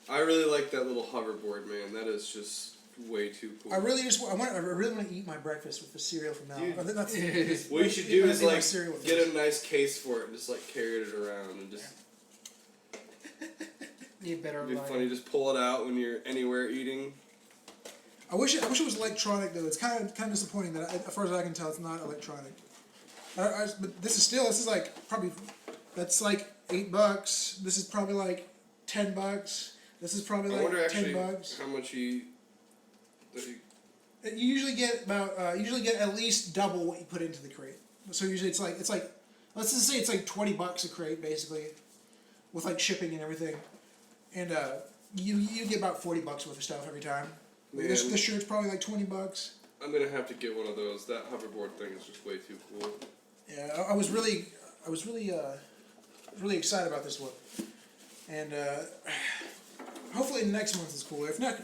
I really like that little hoverboard, man. That is just way too cool. I really want to eat my breakfast with the cereal from now on. Dude. I think that's What you should do is eat my like cereal with get this. a nice case for it and just like carry it around and just Need better it'd be lighting. funny. Just pull it out when you're anywhere eating. I wish it was electronic though. It's kind of disappointing that as far as I can tell, it's not electronic. But this is like probably that's like $8. This is probably like $10. This is probably I wonder like actually $10. how much he. You usually get at least double what you put into the crate. So usually it's like let's just say it's like $20 a crate basically, with like shipping and everything, and you get about $40 worth of stuff every time. This Man. shirt's probably like $20. I'm gonna have to get one of those. That hoverboard thing is just way too cool. Yeah, I was really excited about this one, and hopefully the next month is cooler. If not,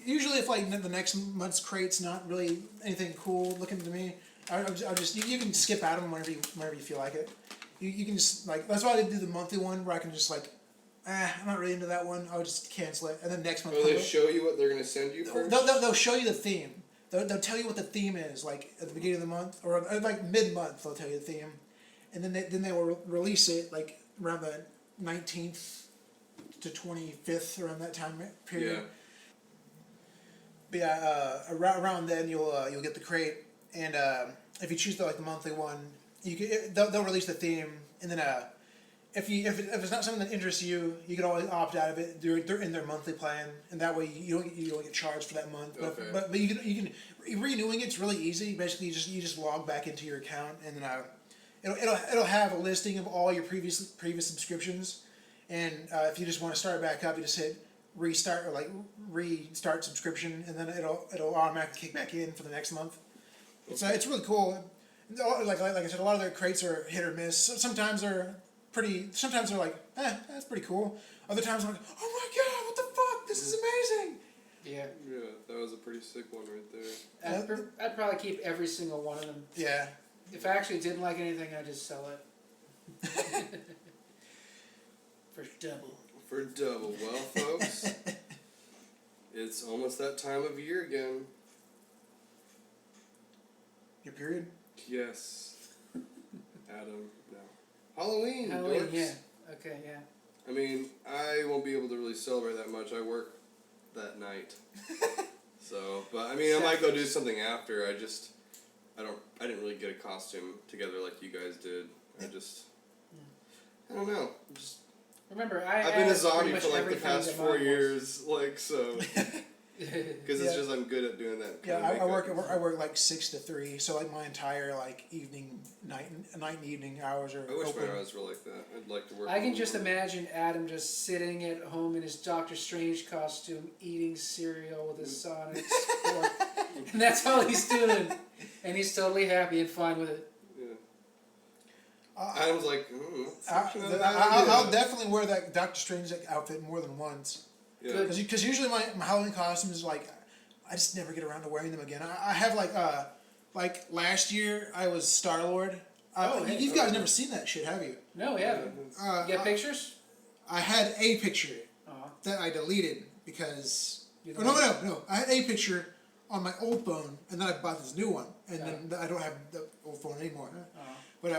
usually if like the next month's crate's not really anything cool looking to me, I'll just you can skip out them whenever you feel like it. You can just like that's why I do the monthly one where I can just like, I'm not really into that one. I'll just cancel it, and then next month. Will they show you what they're gonna send you first? They'll show you the theme. They'll tell you what the theme is, like at the beginning of the month or like mid-month. They'll tell you the theme, and then they will release it like around the 19th to 25th around that time period. Yeah. But yeah, around then you'll get the crate, and if you choose the monthly one, they'll release the theme, and then if it's not something that interests you, you can always opt out of it. They're in their monthly plan, and that way you don't get charged for that month. Okay. But you can renewing it's really easy. Basically, you just log back into your account, and then it'll have a listing of all your previous subscriptions, and if you just want to start back up, you just hit restart or restart subscription, and then it'll automatically kick back in for the next month. It's really cool. Like I said, a lot of their crates are hit or miss. Sometimes they're like, that's pretty cool. Other times I'm like, oh my god, what the fuck? This is amazing. Yeah. Yeah, that was a pretty sick one right there. I'd probably keep every single one of them. Yeah. If I actually didn't like anything, I'd just sell it. For double. For double, well, folks, It's almost that time of year again. Your period? Yes. Adam, no. Halloween, Halloween, dorks. yeah. Okay, yeah. I mean, I won't be able to really celebrate that much. I work that night. So, but I mean, I might go do something after. I didn't really get a costume together like you guys did. I don't know. Remember, I've been a zombie for like the past 4 years, like, so. Because it's just I'm good at doing that. Yeah, I work like 6 to 3, so like my entire like night and evening hours are. I wish open. my hours were like that. I'd like to work. I can just imagine Adam just sitting at home in his Doctor Strange costume, eating cereal with his Sonic fork, and that's all he's doing, and he's totally happy and fine with it. Adam's like, I'll definitely wear that Doctor Strange outfit more than once. Yeah. Because usually my Halloween costumes is like, I just never get around to wearing them again. I have like last year I was Star-Lord. You guys never seen that shit, have you? No, we haven't. You got pictures? I had a picture that I deleted because... No. I had a picture on my old phone, and then I bought this new one, and then I don't have the old phone anymore. But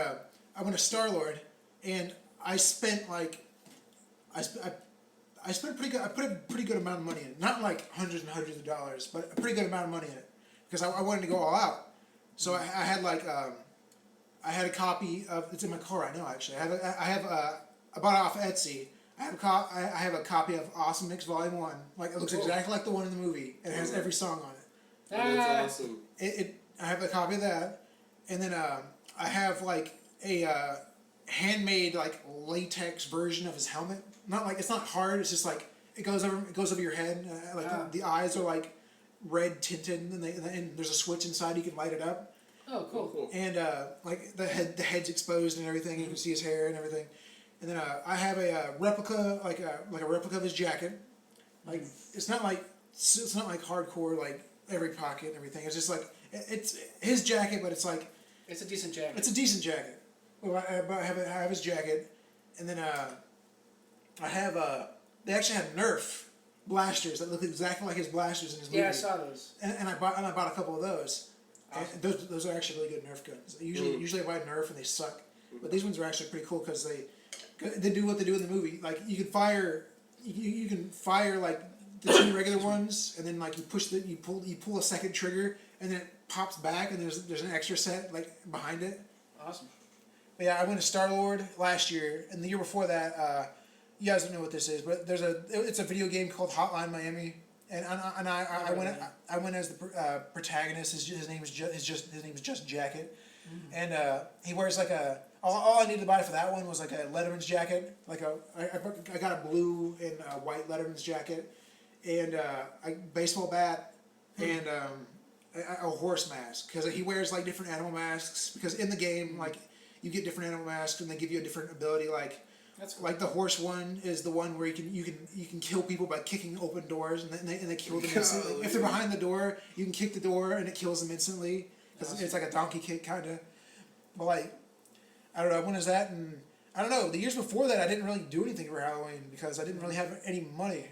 I went to Star-Lord, and I spent like... I spent pretty good. I put a pretty good amount of money in it. Not like hundreds and hundreds of dollars, but a pretty good amount of money in it because I wanted to go all out. So I had like I had a copy of. It's in my car right now. Actually, I bought it off Etsy. I have a copy of Awesome Mix Volume 1. Like it looks exactly like the one in the movie. It has every song on it. That's awesome. I have a copy of that, and then I have like a handmade like latex version of his helmet. Not like it's not hard. It's just like it goes over your head. The eyes are like red tinted, and there's a switch inside. You can light it up. Oh, cool. And like the head's exposed and everything. You can see his hair and everything. And then I have a replica, like a replica of his jacket. Like it's not like hardcore like every pocket and everything. It's just like it's his jacket, but it's like it's a decent jacket. It's a decent jacket. Well, I have his jacket, and then I have they actually had Nerf blasters that look exactly like his blasters in his movie. Yeah, I saw those. And I bought a couple of those. Awesome. And those are actually really good Nerf guns. Usually I buy Nerf and they suck, but these ones are actually pretty cool because they do what they do in the movie. Like you can fire like the two regular ones, and then like you pull a second trigger, and then it pops back, and there's an extra set like behind it. Awesome. But yeah, I went to Star-Lord last year, and the year before that, you guys don't know what this is, but it's a video game called Hotline Miami, and I went as the protagonist. His name is just Jacket, and he wears like all I needed to buy for that one was like a Letterman's jacket, I got a blue and white Letterman's jacket, and a baseball bat, and a horse mask because he wears like different animal masks because in the game like. You get different animal masks, and they give you a different ability. Like, that's cool. Like the horse one is the one where you can kill people by kicking open doors, and they kill them instantly. If they're behind the door, you can kick the door, and it kills them instantly. Awesome. It's like a donkey kick kind of. But like, I don't know. When is that? And I don't know. The years before that, I didn't really do anything for Halloween because I didn't really have any money.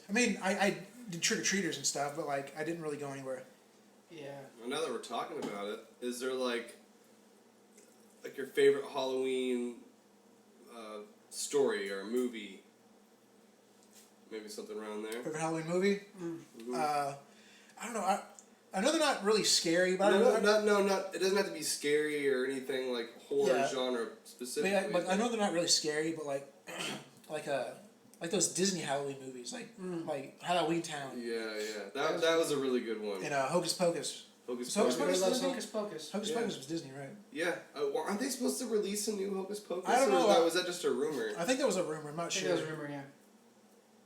I mean, I did trick or treaters and stuff, but like I didn't really go anywhere. Yeah. Well, now that we're talking about it, is there like your favorite Halloween story or movie? Maybe something around there. Favorite Halloween movie? Mm-hmm. I don't know. I know they're not really scary, but it doesn't have to be scary or anything like horror genre specific. But I know they're not really scary, but like those Disney Halloween movies, like Halloween Town. Yeah. That was a really good one. And Hocus Pocus. Hocus Pocus was Disney, right? Yeah. Aren't they supposed to release a new Hocus Pocus? I don't know. Was that just a rumor? I think that was a rumor. I'm not sure. That was a rumor, yeah.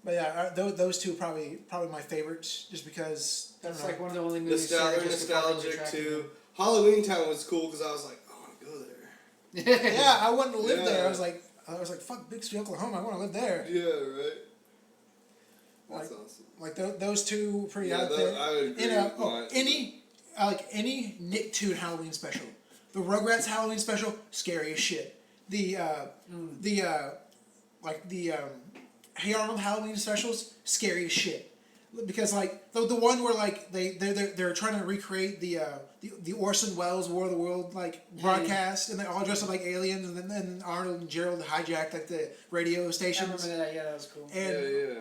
But yeah, those two probably my favorites, just because that's like one of the only movies. Nostalgic too. Halloween Town was cool because I was like, I want to go there. Yeah, I wanted to live there. I was like, fuck Bixby, Oklahoma. I want to live there. Yeah, right. That's awesome. Like those two pretty out there. I would agree. Any Nicktoon Halloween special, the Rugrats Halloween special, scary as shit. The Hey Arnold Halloween specials, scary as shit. because like the one where like they're trying to recreate the Orson Welles War of the World like broadcast, and they all dressed up like aliens, and then Arnold and Gerald hijacked like the radio stations. I remember that. Yeah, that was cool. And,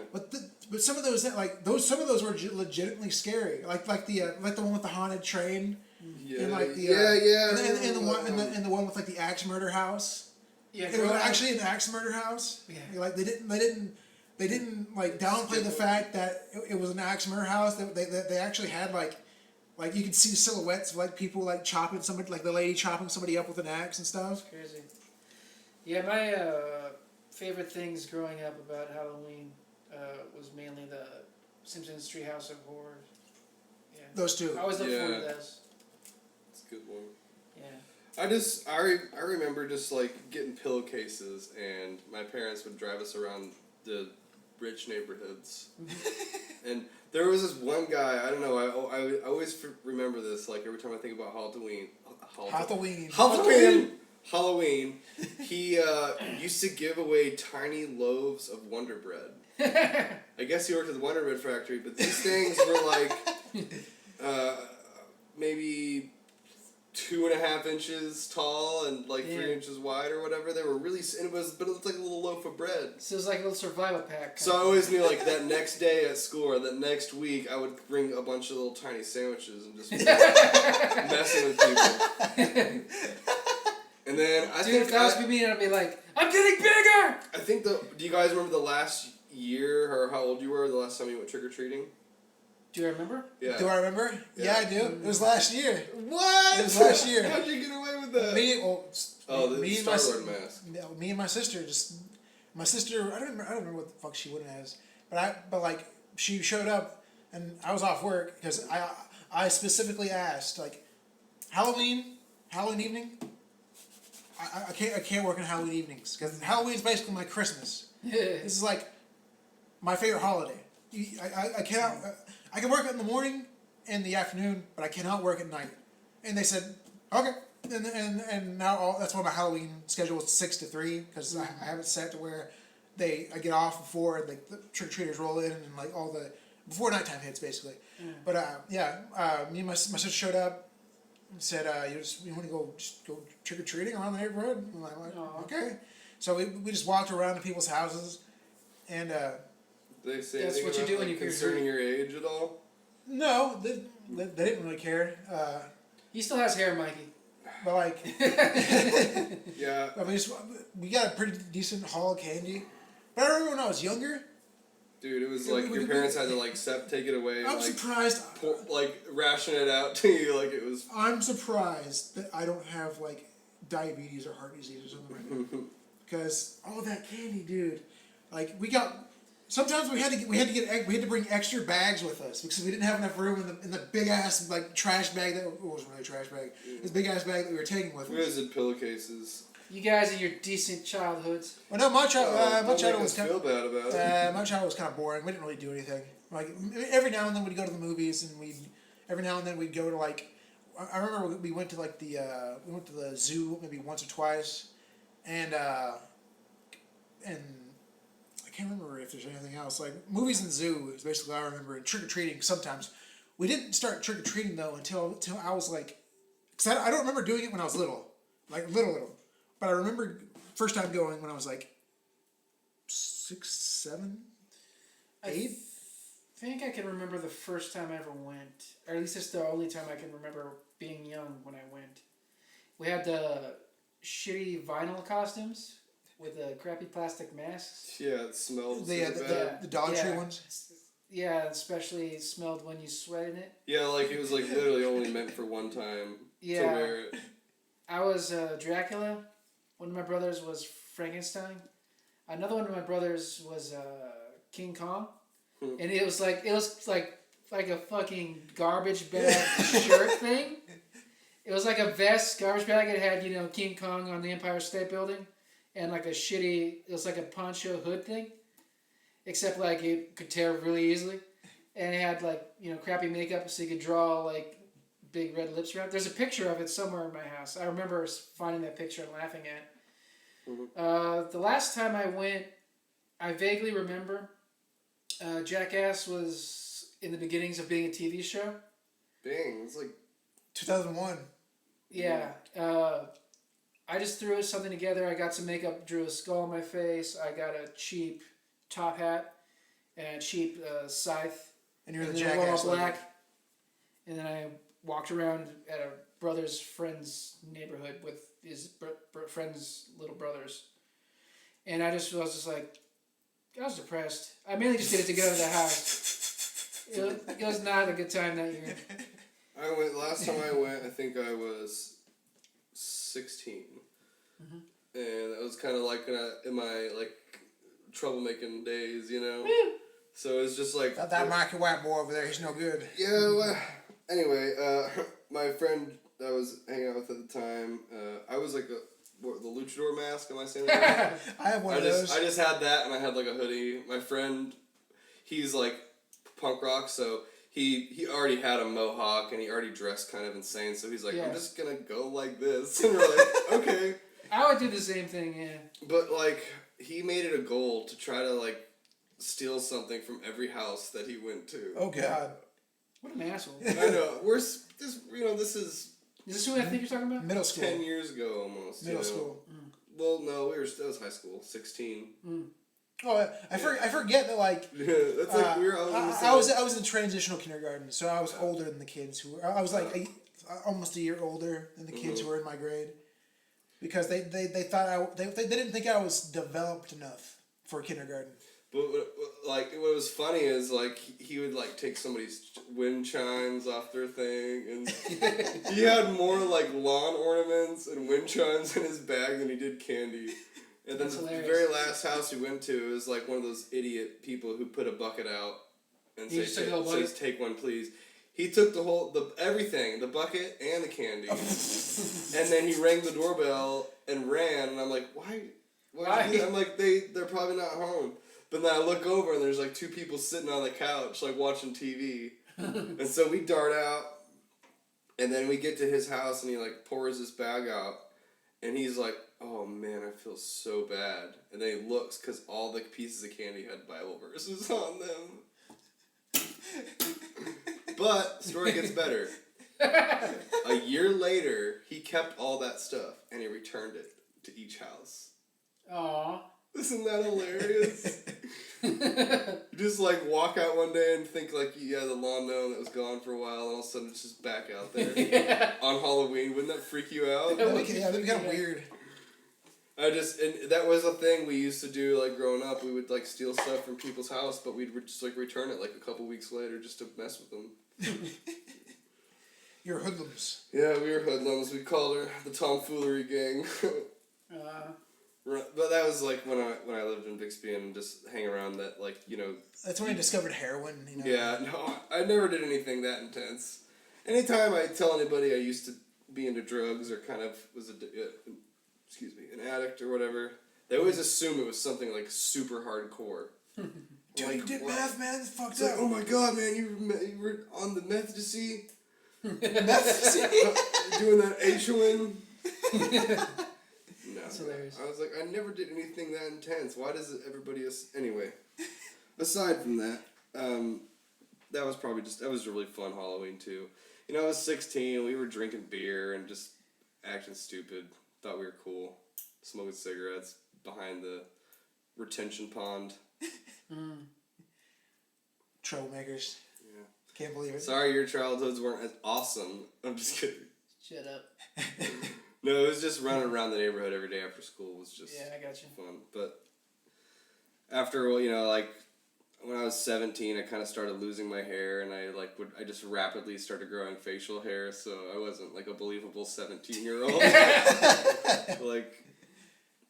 but some of those some of those were legitimately scary. Like the one with the haunted train. Yeah. And like the and the one with like the axe murder house. Yeah. It was actually an axe murder house. Yeah. Like they didn't like downplay the fact that it was an axe murder house. They actually had like you could see silhouettes of like people like chopping somebody, like the lady chopping somebody up with an axe and stuff. That's crazy. Yeah, my favorite things growing up about Halloween was mainly the Simpsons Treehouse of Horror. Yeah. Those two. I always look forward to those. It's a good one. Yeah. I remember just like getting pillowcases, and my parents would drive us around the rich neighborhoods. And there was this one guy, I don't know, I always remember this, like every time I think about Halloween, he used to give away tiny loaves of Wonder Bread. I guess he worked at the Wonder Bread factory, but these things were like maybe 2.5 inches tall and like 3 inches wide or whatever. They were really, but it looked like a little loaf of bread. So it was like a little survival pack. So I always knew like that next day at school or that next week I would bring a bunch of little tiny sandwiches and just messing with people. And then if that was me, I'd be like, I'm getting bigger! I think do you guys remember the last year or how old you were the last time you went trick-or-treating? Do you remember? Yeah. Do I remember? Yeah, I do. It was last year. What? It was last year. How'd you get away with that? Me and my mask. Me and my sister my sister. I don't remember what the fuck she went as, but like she showed up and I was off work because I specifically asked like Halloween evening. I can't work on Halloween evenings because Halloween's basically my Christmas. This is like my favorite holiday. I cannot. I can work in the morning and the afternoon, but I cannot work at night. And they said, okay. And now that's why my Halloween schedule is 6 to 3 because I have it set to where I get off before like the trick or treaters roll in and like before nighttime hits basically. But me and my sister showed up and said, you want to go trick or treating around the neighborhood? And I'm like, okay. So we just walked around to people's houses and. They say that's what you do when you concerning your age at all? No, they didn't really care. He still has hair, Mikey. But like, yeah. I mean, we got a pretty decent haul of candy. But I remember when I was younger. Dude, it was like your parents had to like take it away. I'm surprised. Ration it out to you like it was. I'm surprised that I don't have like diabetes or heart disease or something like that. Because all that candy, dude. Like sometimes we had to bring extra bags with us because we didn't have enough room in the big ass like trash bag that it wasn't really a trash bag. This big ass bag that we were taking with us. We guys had pillowcases. You guys and your decent childhoods. Well, no, my childhood was feel bad about it. My childhood was kind of boring. We didn't really do anything. Like every now and then we'd go to the movies and every now and then we'd go to like. I remember we went to like the zoo maybe once or twice, and I can't remember if there's anything else. Like, movies and zoo is basically what I remember. And trick-or-treating sometimes. We didn't start trick-or-treating, though, until I was, like... Because I don't remember doing it when I was little. Like, little. But I remember first time going when I was, like, 6, 7, 8. I think I can remember the first time I ever went. Or at least it's the only time I can remember being young when I went. We had the shitty vinyl costumes. With the crappy plastic masks. Yeah, it smelled the Dollar Tree ones. Yeah, especially smelled when you sweat in it. Yeah, like it was like literally only meant for one time to wear it. I was Dracula. One of my brothers was Frankenstein. Another one of my brothers was King Kong. And it was like a fucking garbage bag shirt thing. It was like a vest, garbage bag. It had, King Kong on the Empire State Building. And like it was like a poncho hood thing. Except like it could tear really easily. And it had like, crappy makeup so you could draw like big red lips around. There's a picture of it somewhere in my house. I remember finding that picture and laughing at it. The last time I went, I vaguely remember Jackass was in the beginnings of being a TV show. Dang, it's like 2001. Yeah. I just threw something together. I got some makeup, drew a skull on my face. I got a cheap top hat and a cheap scythe. And you're the then I wore all jackass. black. And then I walked around at a brother's friend's neighborhood with his friend's little brothers. And I was just like, I was depressed. I mainly just did it to get out of the house. It was not a good time that year. Last time I went, I think I was 16. Mm-hmm. And it was kind of like in my, like, troublemaking days, you know? So it was just like... That Mikey White boy over there, he's no good. Yeah, well, anyway, my friend I was hanging out with at the time, I was like the luchador mask, am I saying that? I have one of those. I just had that, and I had like a hoodie. My friend, he's like punk rock, so he already had a mohawk, and he already dressed kind of insane, so he's like, I'm just gonna go like this. And we're like, okay. I would do the same thing, yeah. But like, he made it a goal to try to like steal something from every house that he went to. Oh God. What an asshole. I know. This is... Is this who I think you're talking about? Middle school. 10 years ago almost. Middle school. Mm. Well, no, that was high school. 16. Mm. Oh, I forget that like. Yeah, that's like weird. I was in transitional kindergarten, so I was older than the kids who were. I was like almost a year older than the kids who were in my grade, because they thought they didn't think I was developed enough for kindergarten. But like what was funny is like he would like take somebody's wind chimes off their thing, and he had more like lawn ornaments and wind chimes in his bag than he did candy. And then the very last house we went to was like one of those idiot people who put a bucket out and says take one please. He took everything, the bucket and the candy, and then he rang the doorbell and ran. And I'm like, why? I'm like they're probably not home. But then I look over and there's like two people sitting on the couch like watching TV. And so we dart out, and then we get to his house and he like pours his bag out, and he's like, oh man, I feel so bad. And then he looks because all the pieces of candy had Bible verses on them. But the story gets better. A year later, he kept all that stuff and he returned it to each house. Aww. Isn't that hilarious? Just like walk out one day and think like you had the lawn gnome that was gone for a while, and all of a sudden it's just back out there on Halloween. Wouldn't that freak you out? That'd be kind of weird. And that was a thing we used to do like growing up. We would like steal stuff from people's house, but we'd just like return it like a couple weeks later just to mess with them. You're hoodlums. Yeah, we were hoodlums. We called her the tomfoolery gang. But that was like when I lived in Bixby and just hang around that, like, you know. That's when I discovered heroin, you know. Yeah, no, I never did anything that intense. Anytime I tell anybody I used to be into drugs or kind of was an addict or whatever, they always assume it was something like super hardcore. Dude, like, you did meth, man. It's fucked up. Like, oh my god, man, you were on the meth-dacy? Meth-dacy? Doing that H-win? No. That's hilarious. I was like, I never did anything that intense. Why does everybody... Anyway, aside from that, that was really fun Halloween, too. You know, I was 16, we were drinking beer and just acting stupid. Thought we were cool. Smoking cigarettes behind the retention pond. Troublemakers. Yeah. Can't believe it. Sorry your childhoods weren't as awesome. I'm just kidding. Shut up. No, it was just running around the neighborhood every day after school was just I got you. fun. But after, you know, like when I was 17, I kind of started losing my hair, and I just rapidly started growing facial hair, so I wasn't like a believable 17-year-old. Like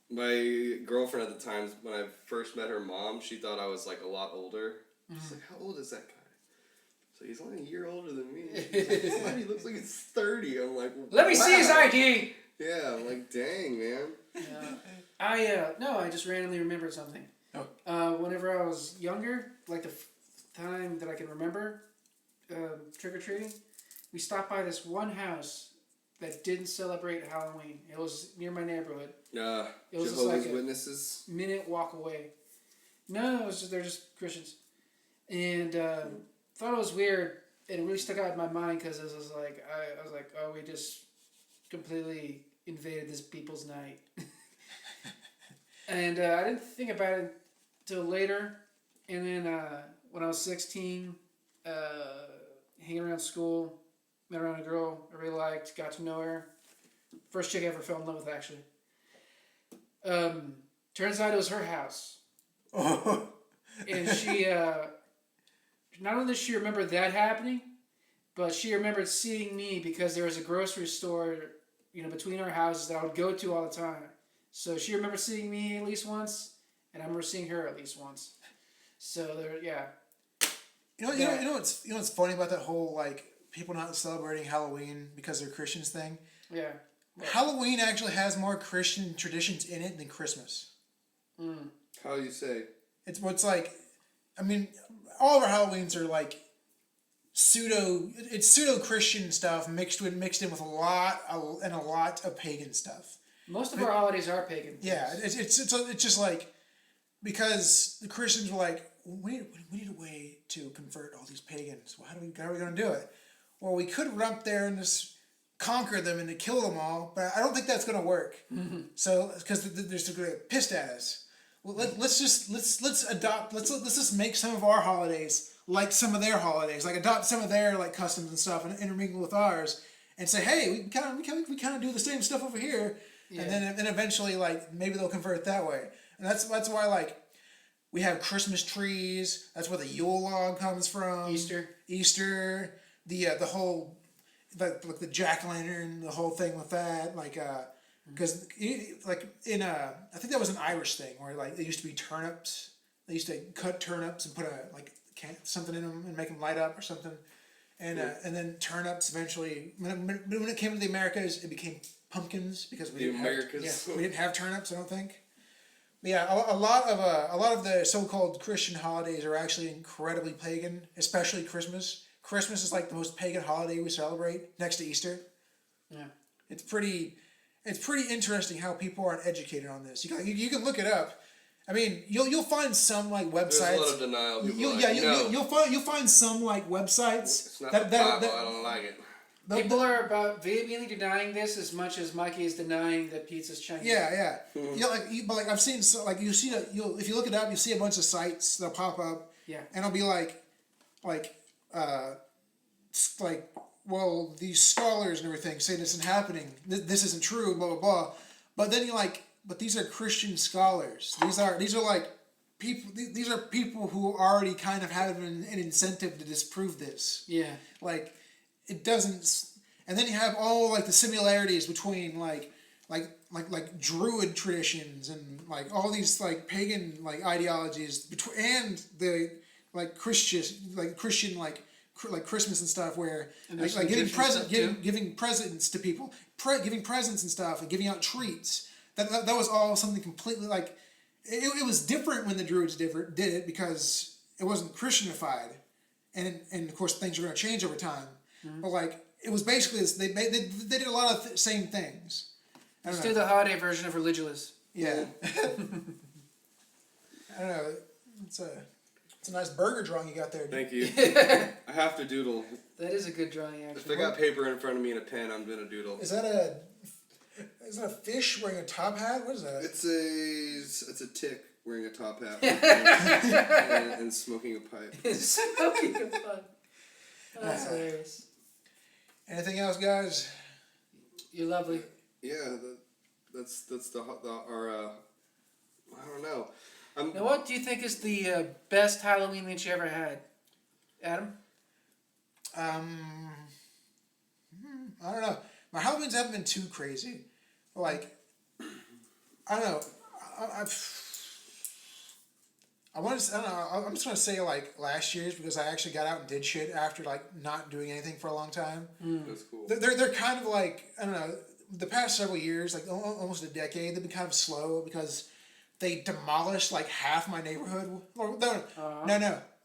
my girlfriend at the time, when I first met her mom, she thought I was like a lot older. She's like, "How old is that guy?" So he's only a year older than me. He looks like he's 30. I'm like, let me see his ID. Yeah, I'm like, dang, man. I just randomly remembered something. Oh. Whenever I was younger, like the time that I can remember, trick-or-treating, we stopped by this one house that didn't celebrate Halloween. It was near my neighborhood. It was Jehovah's just like Witnesses? minute walk away. No, they're just Christians. And thought it was weird. And it really stuck out in my mind because I was like, oh, we just completely invaded this people's night. And I didn't think about it until later. And then when I was 16, hanging around school, met around a girl I really liked, got to know her. First chick I ever fell in love with, actually. Turns out it was her house. And she, not only did she remember that happening, but she remembered seeing me because there was a grocery store, between our houses that I would go to all the time. So she remembered seeing me at least once, and I remember seeing her at least once. So there, yeah. You know what's funny about that whole like people not celebrating Halloween because they're Christians thing? Yeah. Halloween actually has more Christian traditions in it than Christmas. How do you say? It's like, I mean, all of our Halloweens are like pseudo Christian stuff mixed in with a lot of pagan stuff. Most of our holidays are pagan. Yeah, it's just like, because the Christians were like, we need a way to convert all these pagans. Well, how are we going to do it? Well, we could run up there and just conquer them and to kill them all, but I don't think that's going to work. So, because they're still going to get pissed at us. Well, let's just make some of our holidays like some of their holidays, like adopt some of their like customs and stuff and intermingle with ours, and say, hey, we kind of do the same stuff over here. Yeah. And then eventually, like, maybe they'll convert that way. And that's why, like, we have Christmas trees. That's where the Yule log comes from. Easter. The whole, like the jack-o'-lantern, the whole thing with that. Like, because, like, I think that was an Irish thing where, like, there used to be turnips. They used to cut turnips and put something in them and make them light up or something. And then turnips eventually, when it came to the Americas, it became pumpkins because we didn't have turnips, I don't think. But yeah, a lot of the so-called Christian holidays are actually incredibly pagan, especially Christmas. Christmas is like the most pagan holiday we celebrate next to Easter. Yeah, it's pretty interesting how people aren't educated on this. You can look it up. I mean, you'll find some like websites. There's a lot of denial. You'll find some like websites. It's not that I don't like it. People are about vehemently denying this as much as Mikey is denying that pizza's Chinese. Yeah. But I've seen if you look it up, you see a bunch of sites that'll pop up. Yeah. And it'll be like, well, these scholars and everything say this isn't happening. This isn't true. Blah blah blah. But then you're like, but these are Christian scholars. These are like people. These are people who already kind of have an incentive to disprove this. Yeah. Like. It doesn't, and then you have all like the similarities between like Druid traditions and like all these like pagan like ideologies and the like Christian like Christmas and stuff where like giving presents to people, giving presents and stuff and giving out treats. That was all something completely like it was different when the Druids did it because it wasn't Christianified, and of course things are going to change over time. Mm-hmm. But like it was basically they did a lot of same things. Let's do the holiday version of Religulous. Yeah. I don't know. It's a nice burger drawing you got there. Dude. Thank you. I have to doodle. That is a good drawing, actually. If I got paper in front of me and a pen, I'm gonna doodle. Is that a fish wearing a top hat? What is that? It's a tick wearing a top hat and smoking a pipe. Smoking a pipe. That's hilarious. Anything else, guys? You're lovely. Yeah, that's our I don't know. Now, what do you think is the best Halloween that you ever had, Adam? I don't know. My Halloweens haven't been too crazy. Like, I don't know. I'm just gonna say like last year's because I actually got out and did shit after like not doing anything for a long time. That's cool. They're kind of like, I don't know, the past several years, like almost a decade, they've been kind of slow because they demolished like half my neighborhood. No.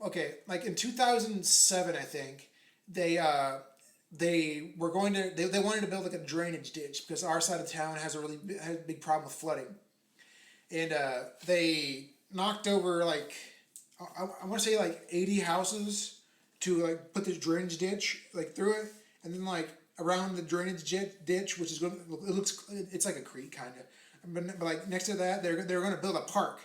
Okay, like in 2007, I think they wanted to build like a drainage ditch because our side of town has a big problem with flooding, and they knocked over like I want to say like 80 houses to like put the drainage ditch like through it, and then like around the drainage ditch, which is going, it's like a creek kind of, but like next to that, they're going to build a park.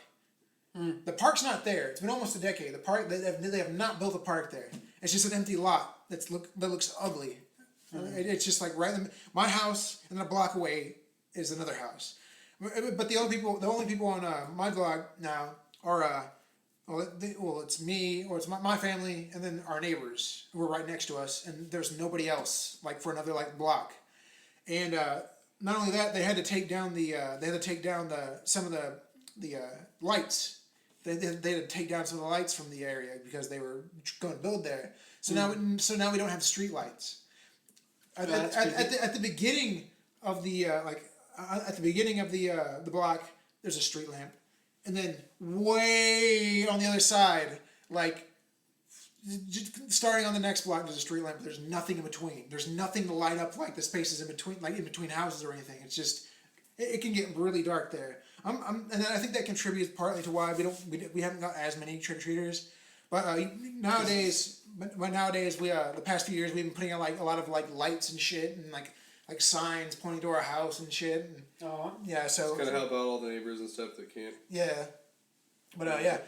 The park's not there. It's been almost a decade. The park they have not built a park there. It's just an empty lot that looks ugly. It's just like right in my house, and then a block away is another house. But the only people on my block now are it's me, or it's my family, and then our neighbors who are right next to us, and there's nobody else like for another like block. And not only that, they had to take down some of the lights. They had to take down some of the lights from the area because they were going to build there. So now we don't have street lights. At the beginning of the the block, there's a street lamp, and then way on the other side, like starting on the next block, there's a street lamp. There's nothing in between. There's nothing to light up like the spaces in between, like in between houses or anything. It's just it can get really dark there. And then I think that contributes partly to why we haven't got as many trick-or-treaters. But nowadays we the past few years we've been putting out like a lot of like lights and shit, and like signs pointing to our house and shit. And, yeah, so it's kind of help out all the neighbors and stuff that can't. Yeah, but yeah,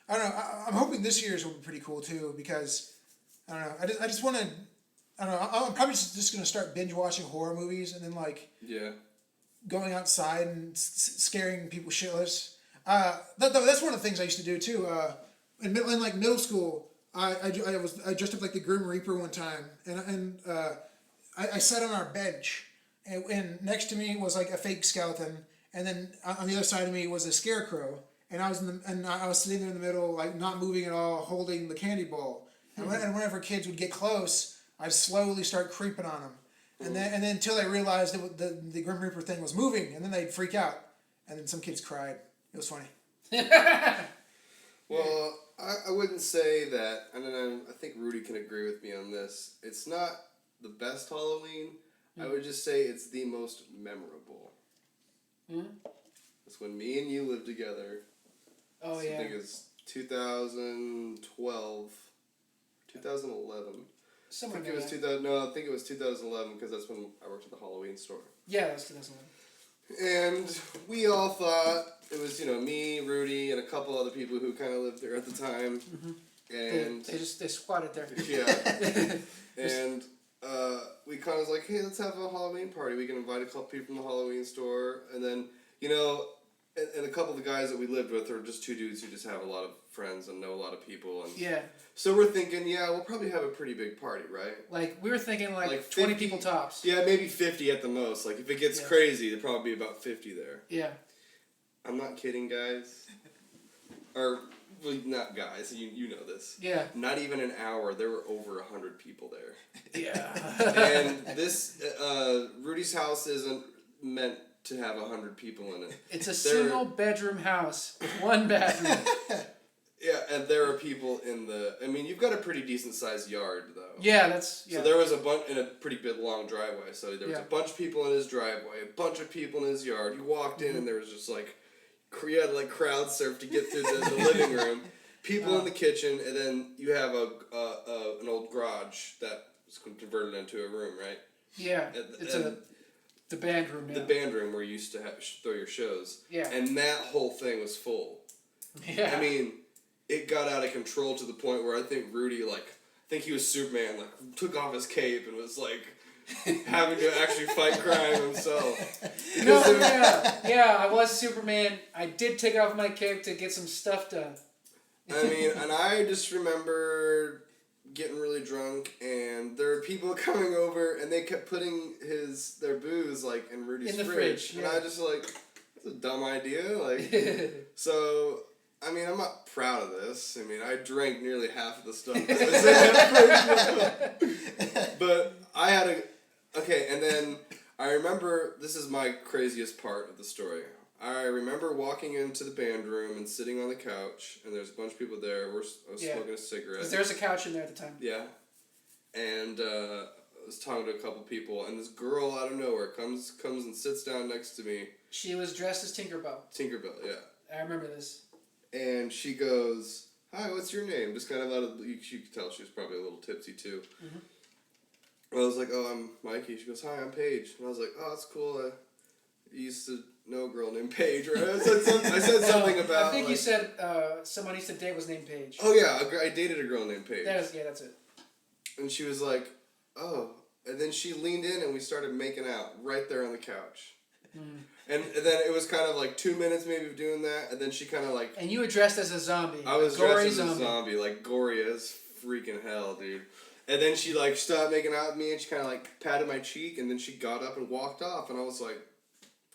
I don't know. I'm hoping this year's will be pretty cool too, because I don't know. I just want to. I don't know. I'm probably just gonna start binge watching horror movies, and then like going outside and scaring people shitless. That's one of the things I used to do too. In like middle school, I dressed up like the Grim Reaper one time, and I sat on our bench, and next to me was like a fake skeleton, and then on the other side of me was a scarecrow, and I was sitting there in the middle, like not moving at all, holding the candy bowl, and whenever kids would get close, I'd slowly start creeping on them. And then until they realized the Grim Reaper thing was moving, and then they'd freak out, and then some kids cried. It was funny. Well, I wouldn't say that, and then I think Rudy can agree with me on this. It's not the best Halloween. I would just say it's the most memorable. It's when me and you lived together. Oh, yeah. I think it's 2012, 2011. Somewhere I think it was 2000. No, I think it was 2011 because that's when I worked at the Halloween store. Yeah, that's 2011. And we all thought it was, me, Rudy, and a couple other people who kind of lived there at the time. And they squatted there. Yeah. And we kind of was like, hey, let's have a Halloween party. We can invite a couple people from the Halloween store. And then, and a couple of the guys that we lived with are just two dudes who just have a lot of friends and know a lot of people. And yeah. So we're thinking, we'll probably have a pretty big party, right? Like, we were thinking like 50, 20 people tops. Yeah, maybe 50 at the most. Like, if it gets crazy, there'll probably be about 50 there. Yeah. I'm not kidding, guys. Or, well, not guys. You know this. Yeah. Not even an hour, there were over 100 people there. Yeah. And this, Rudy's house isn't meant to have 100 people in it. It's a single bedroom house with one bathroom. Yeah, and there are people in you've got a pretty decent sized yard, though. Yeah, So there was a bunch in a pretty big long driveway. So there was a bunch of people in his driveway, a bunch of people in his yard. You walked in and there was just like, you had to like crowd surf to get through the living room. People in the kitchen, and then you have an old garage that was converted into a room, right? Yeah, it's the band room now. The band room where you used to throw your shows. Yeah. And that whole thing was full. Yeah. I mean, it got out of control to the point where I think Rudy, he was Superman, took off his cape and was, having to actually fight crime himself. Yeah, I was Superman. I did take off my cape to get some stuff done. I mean, and I just remember getting really drunk, and there were people coming over, and they kept putting their booze, in Rudy's fridge. And I just, that's a dumb idea. So... I mean, I'm not proud of this. I mean, I drank nearly half of the stuff that was in that fridge. But I had okay, and then I remember, this is my craziest part of the story. I remember walking into the band room and sitting on the couch, and there's a bunch of people there. I was smoking a cigarette. There's a couch in there at the time. Yeah. And I was talking to a couple people, and this girl out of nowhere comes and sits down next to me. She was dressed as Tinkerbell. Tinkerbell, yeah. I remember this. And she goes, hi, what's your name? Just kind of out of, you could tell she was probably a little tipsy too. Mm-hmm. I was like, oh, I'm Mikey. She goes, hi, I'm Paige. And I was like, oh, that's cool. I used to know a girl named Paige, right? I said something about. I think you said someone used to date was named Paige. Oh yeah, I dated a girl named Paige. That's it. And she was like, oh, and then she leaned in and we started making out right there on the couch. And then it was kind of like 2 minutes maybe of doing that, and then she kind of like. And you were dressed as a zombie. I was dressed as a zombie, like gory as freaking hell, dude. And then she like stopped making out with me, and she kind of like patted my cheek, and then she got up and walked off, and I was like,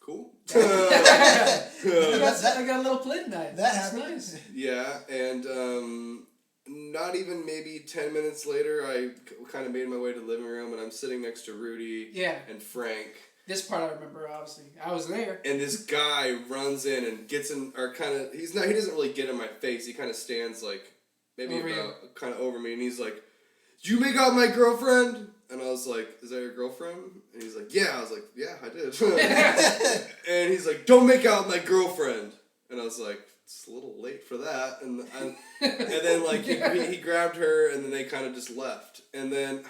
cool. I got a little play tonight. That's nice. Yeah, and not even maybe 10 minutes later, I kind of made my way to the living room, and I'm sitting next to Rudy and Frank. This part I remember, obviously. I was there. And this guy runs in and gets in, or kind of, he doesn't really get in my face. He kind of stands like, maybe kind of over me, and he's like, did you make out with my girlfriend? And I was like, is that your girlfriend? And he's like, yeah. I was like, yeah, I did. And he's like, don't make out with my girlfriend. And I was like, it's a little late for that. And then like he grabbed her, and then they kind of just left. And then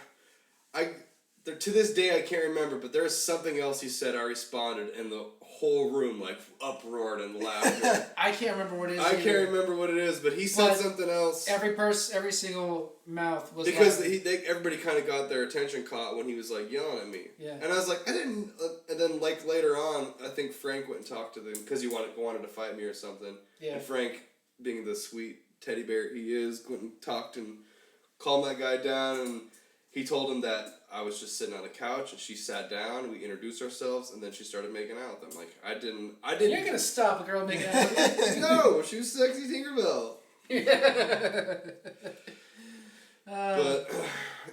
to this day I can't remember, but there was something else he said. I responded, and the whole room like uproared and laughed. I can't remember what it is. I can't remember what it is, but he said something else. Every single mouth was because everybody kind of got their attention caught when he was like yelling at me. Yeah. And I was like, I didn't. And then like later on, I think Frank went and talked to them because he wanted to fight me or something. Yeah. And Frank, being the sweet teddy bear he is, went and talked and calmed that guy down, and he told him that I was just sitting on the couch, and she sat down, we introduced ourselves, and then she started making out with him. Like, I didn't... You're not gonna stop a girl making out with you. No, she was sexy Tinkerbell. But,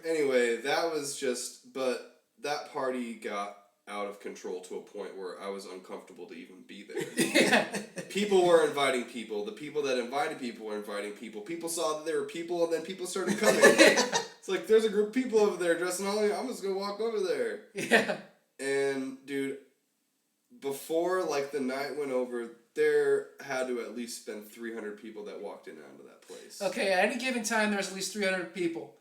anyway, that was just... But that party got out of control to a point where I was uncomfortable to even be there. Yeah. People were inviting people. The people that invited people were inviting people. People saw that there were people, and then people started coming. It's like, there's a group of people over there dressing all. I'm just gonna walk over there. Yeah. And dude, before like the night went over, there had to at least been 300 people that walked in and out of that place. Okay, at any given time, there was at least 300 people,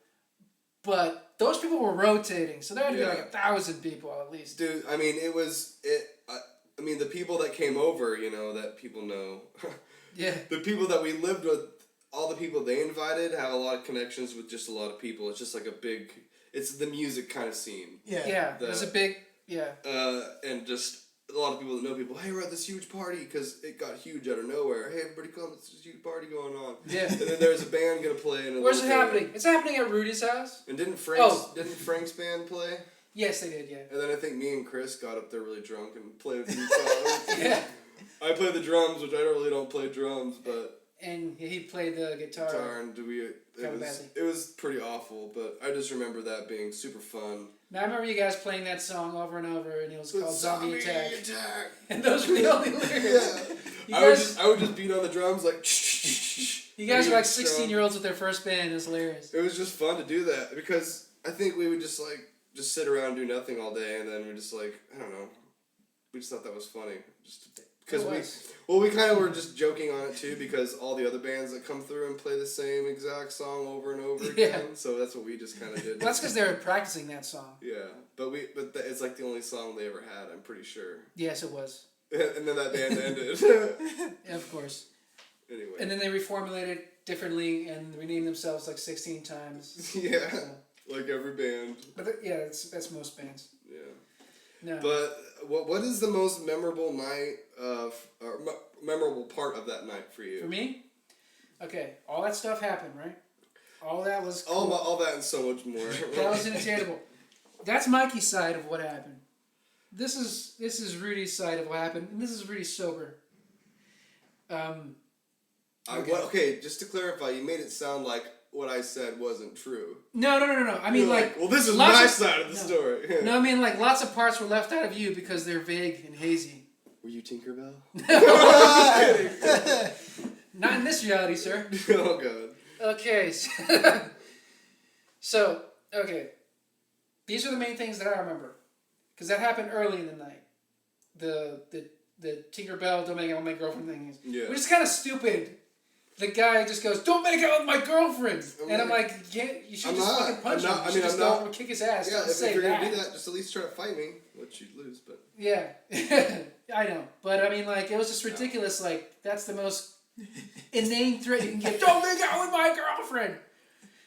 but those people were rotating, so there had to be like 1,000 people at least. Dude, I mean, I mean, the people that came over, you know, that people know. Yeah. The people that we lived with. All the people they invited have a lot of connections with just a lot of people. It's just like it's the music kind of scene. Yeah. Yeah, there's a big, and just a lot of people that know people, hey, we're at this huge party, because it got huge out of nowhere. Hey, everybody come, there's this huge party going on. Yeah. And then there's a band going to play. Where's it happening? It's happening at Rudy's house. And didn't Frank's band play? Yes, they did, yeah. And then I think me and Chris got up there really drunk and played a few songs. Yeah. I play the drums, which I really don't play drums, but... And he played the guitar. And it was pretty awful, but I just remember that being super fun. Now, I remember you guys playing that song over and over, and it was called Zombie Attack. And those were the only lyrics. Yeah. I would just beat on the drums like... You guys were like 16-year-olds with their first band. It was hilarious. It was just fun to do that, because I think we would just sit around and do nothing all day, and then we just I don't know, we just thought that was funny. Because we kind of were just joking on it too, because all the other bands that come through and play the same exact song over and over again, so that's what we just kind of did. Well, that's because they were practicing that song. Yeah, but it's like the only song they ever had, I'm pretty sure. Yes, it was. And then that band ended. Yeah, of course. Anyway. And then they reformulated differently and renamed themselves like 16 times. Yeah, so. Like every band. But that's most bands. Yeah. No. But what is the most memorable night or memorable part of that night for you? For me? Okay, all that stuff happened, right? All that was cool. All that and so much more. That was unattainable. That's Mikey's side of what happened. This is Rudy's side of what happened, and this is Rudy sober. Okay, just to clarify, you made it sound like what I said wasn't true. No. I mean, well, this is my side of the story. No, I mean, lots of parts were left out of you because they're vague and hazy. Were you Tinkerbell? Not in this reality, sir. Oh, God. Okay. So, okay. These are the main things that I remember. Because that happened early in the night. The Tinkerbell, don't make it my girlfriend thing. Yeah. Which is kind of stupid. the guy just goes, "Don't make out with my girlfriend," and I'm like, "You should just fucking punch him. You should just go over and kick his ass." Yeah, if you're gonna do that, just at least try to fight me, which you'd lose, but. Yeah, I know, but I mean, like, it was just ridiculous. Like, that's the most inane threat you can give. Don't make out with my girlfriend.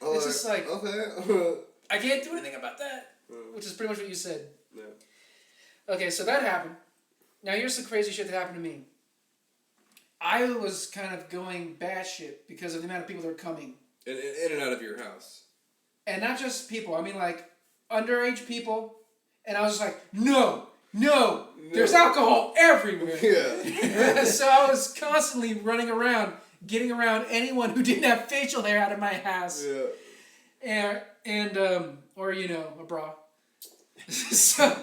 It's just like, okay. I can't do anything about that, which is pretty much what you said. Yeah. Okay, so that happened. Now here's some crazy shit that happened to me. I was kind of going batshit because of the amount of people that were coming. In and out of your house. And not just people. I mean, like, underage people. And I was just like, no, there's alcohol everywhere. Yeah. So I was constantly running around, getting around anyone who didn't have facial hair out of my house. Yeah. And or, a bra. So,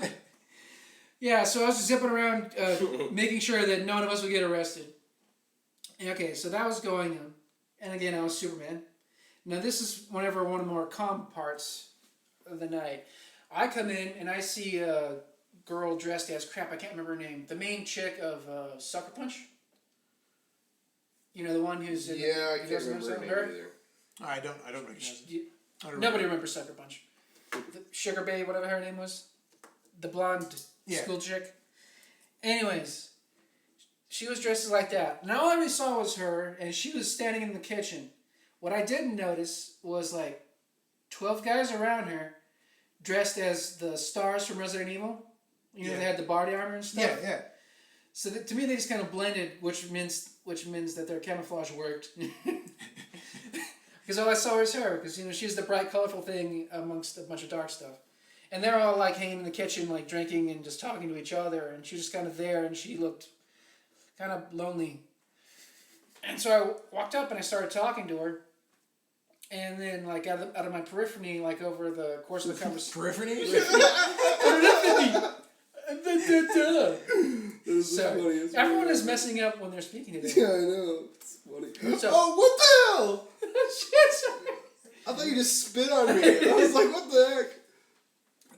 yeah, so I was just zipping around, making sure that none of us would get arrested. Okay, so that was going on. And again, I was Superman. Now, this is one of the more calm parts of the night. I come in and I see a girl dressed as crap. I can't remember her name. The main chick of Sucker Punch. The one who's in I can't remember her name either. I don't recognize it. Nobody remembers Sucker Punch. The Sugar Babe, whatever her name was. The blonde school chick. Anyways, she was dressed like that. And all I really saw was her, and she was standing in the kitchen. What I didn't notice was like 12 guys around her dressed as the stars from Resident Evil. They had the body armor and stuff. Yeah. So to me, they just kind of blended, which means that their camouflage worked. Because all I saw was her, because she's the bright, colorful thing amongst a bunch of dark stuff. And they're all like hanging in the kitchen, like drinking and just talking to each other, and she was just kind of there, and she looked kind of lonely. And so I walked up and I started talking to her, and then like out of my periphery, like over the course of the conversation. Periphery? So everyone is messing up when they're speaking to them. Yeah, I know. It's funny. So, what the hell? I thought you just spit on me. I was like, what the heck?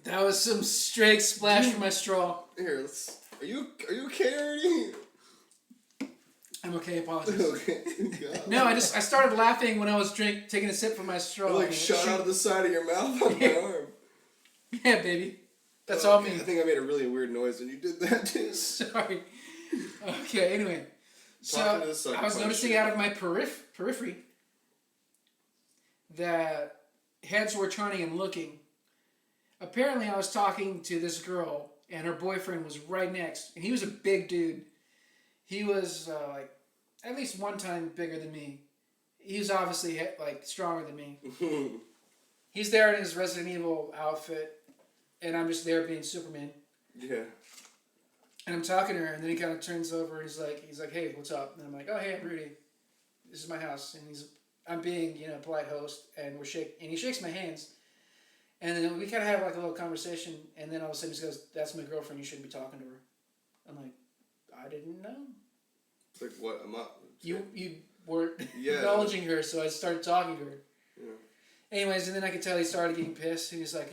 That was some straight splash from my straw. Here, are you okay already? I'm okay, apologies. Okay. God. No, I started laughing when I was taking a sip from my straw. It like shot out of the side of your mouth on my arm. Yeah, baby. That's all me. I think I made a really weird noise when you did that too. Sorry. Okay, anyway. So I was noticing out of my periphery that heads were turning and looking. Apparently I was talking to this girl and her boyfriend was right next. And he was a big dude. He was like at least one time bigger than me. He was obviously like stronger than me. He's there in his Resident Evil outfit. And I'm just there being Superman. Yeah. And I'm talking to her, and then he kind of turns over, and he's like, "Hey, what's up?" And I'm like, "Oh, hey, I'm Rudy. This is my house." And I'm being, a polite host, and and he shakes my hands, and then we kind of have like a little conversation, and then all of a sudden he goes, "That's my girlfriend. You shouldn't be talking to her." I'm like, "I didn't know." It's like, what? I'm up. You weren't acknowledging her, so I started talking to her. Yeah. Anyways, and then I could tell he started getting pissed. And he's like,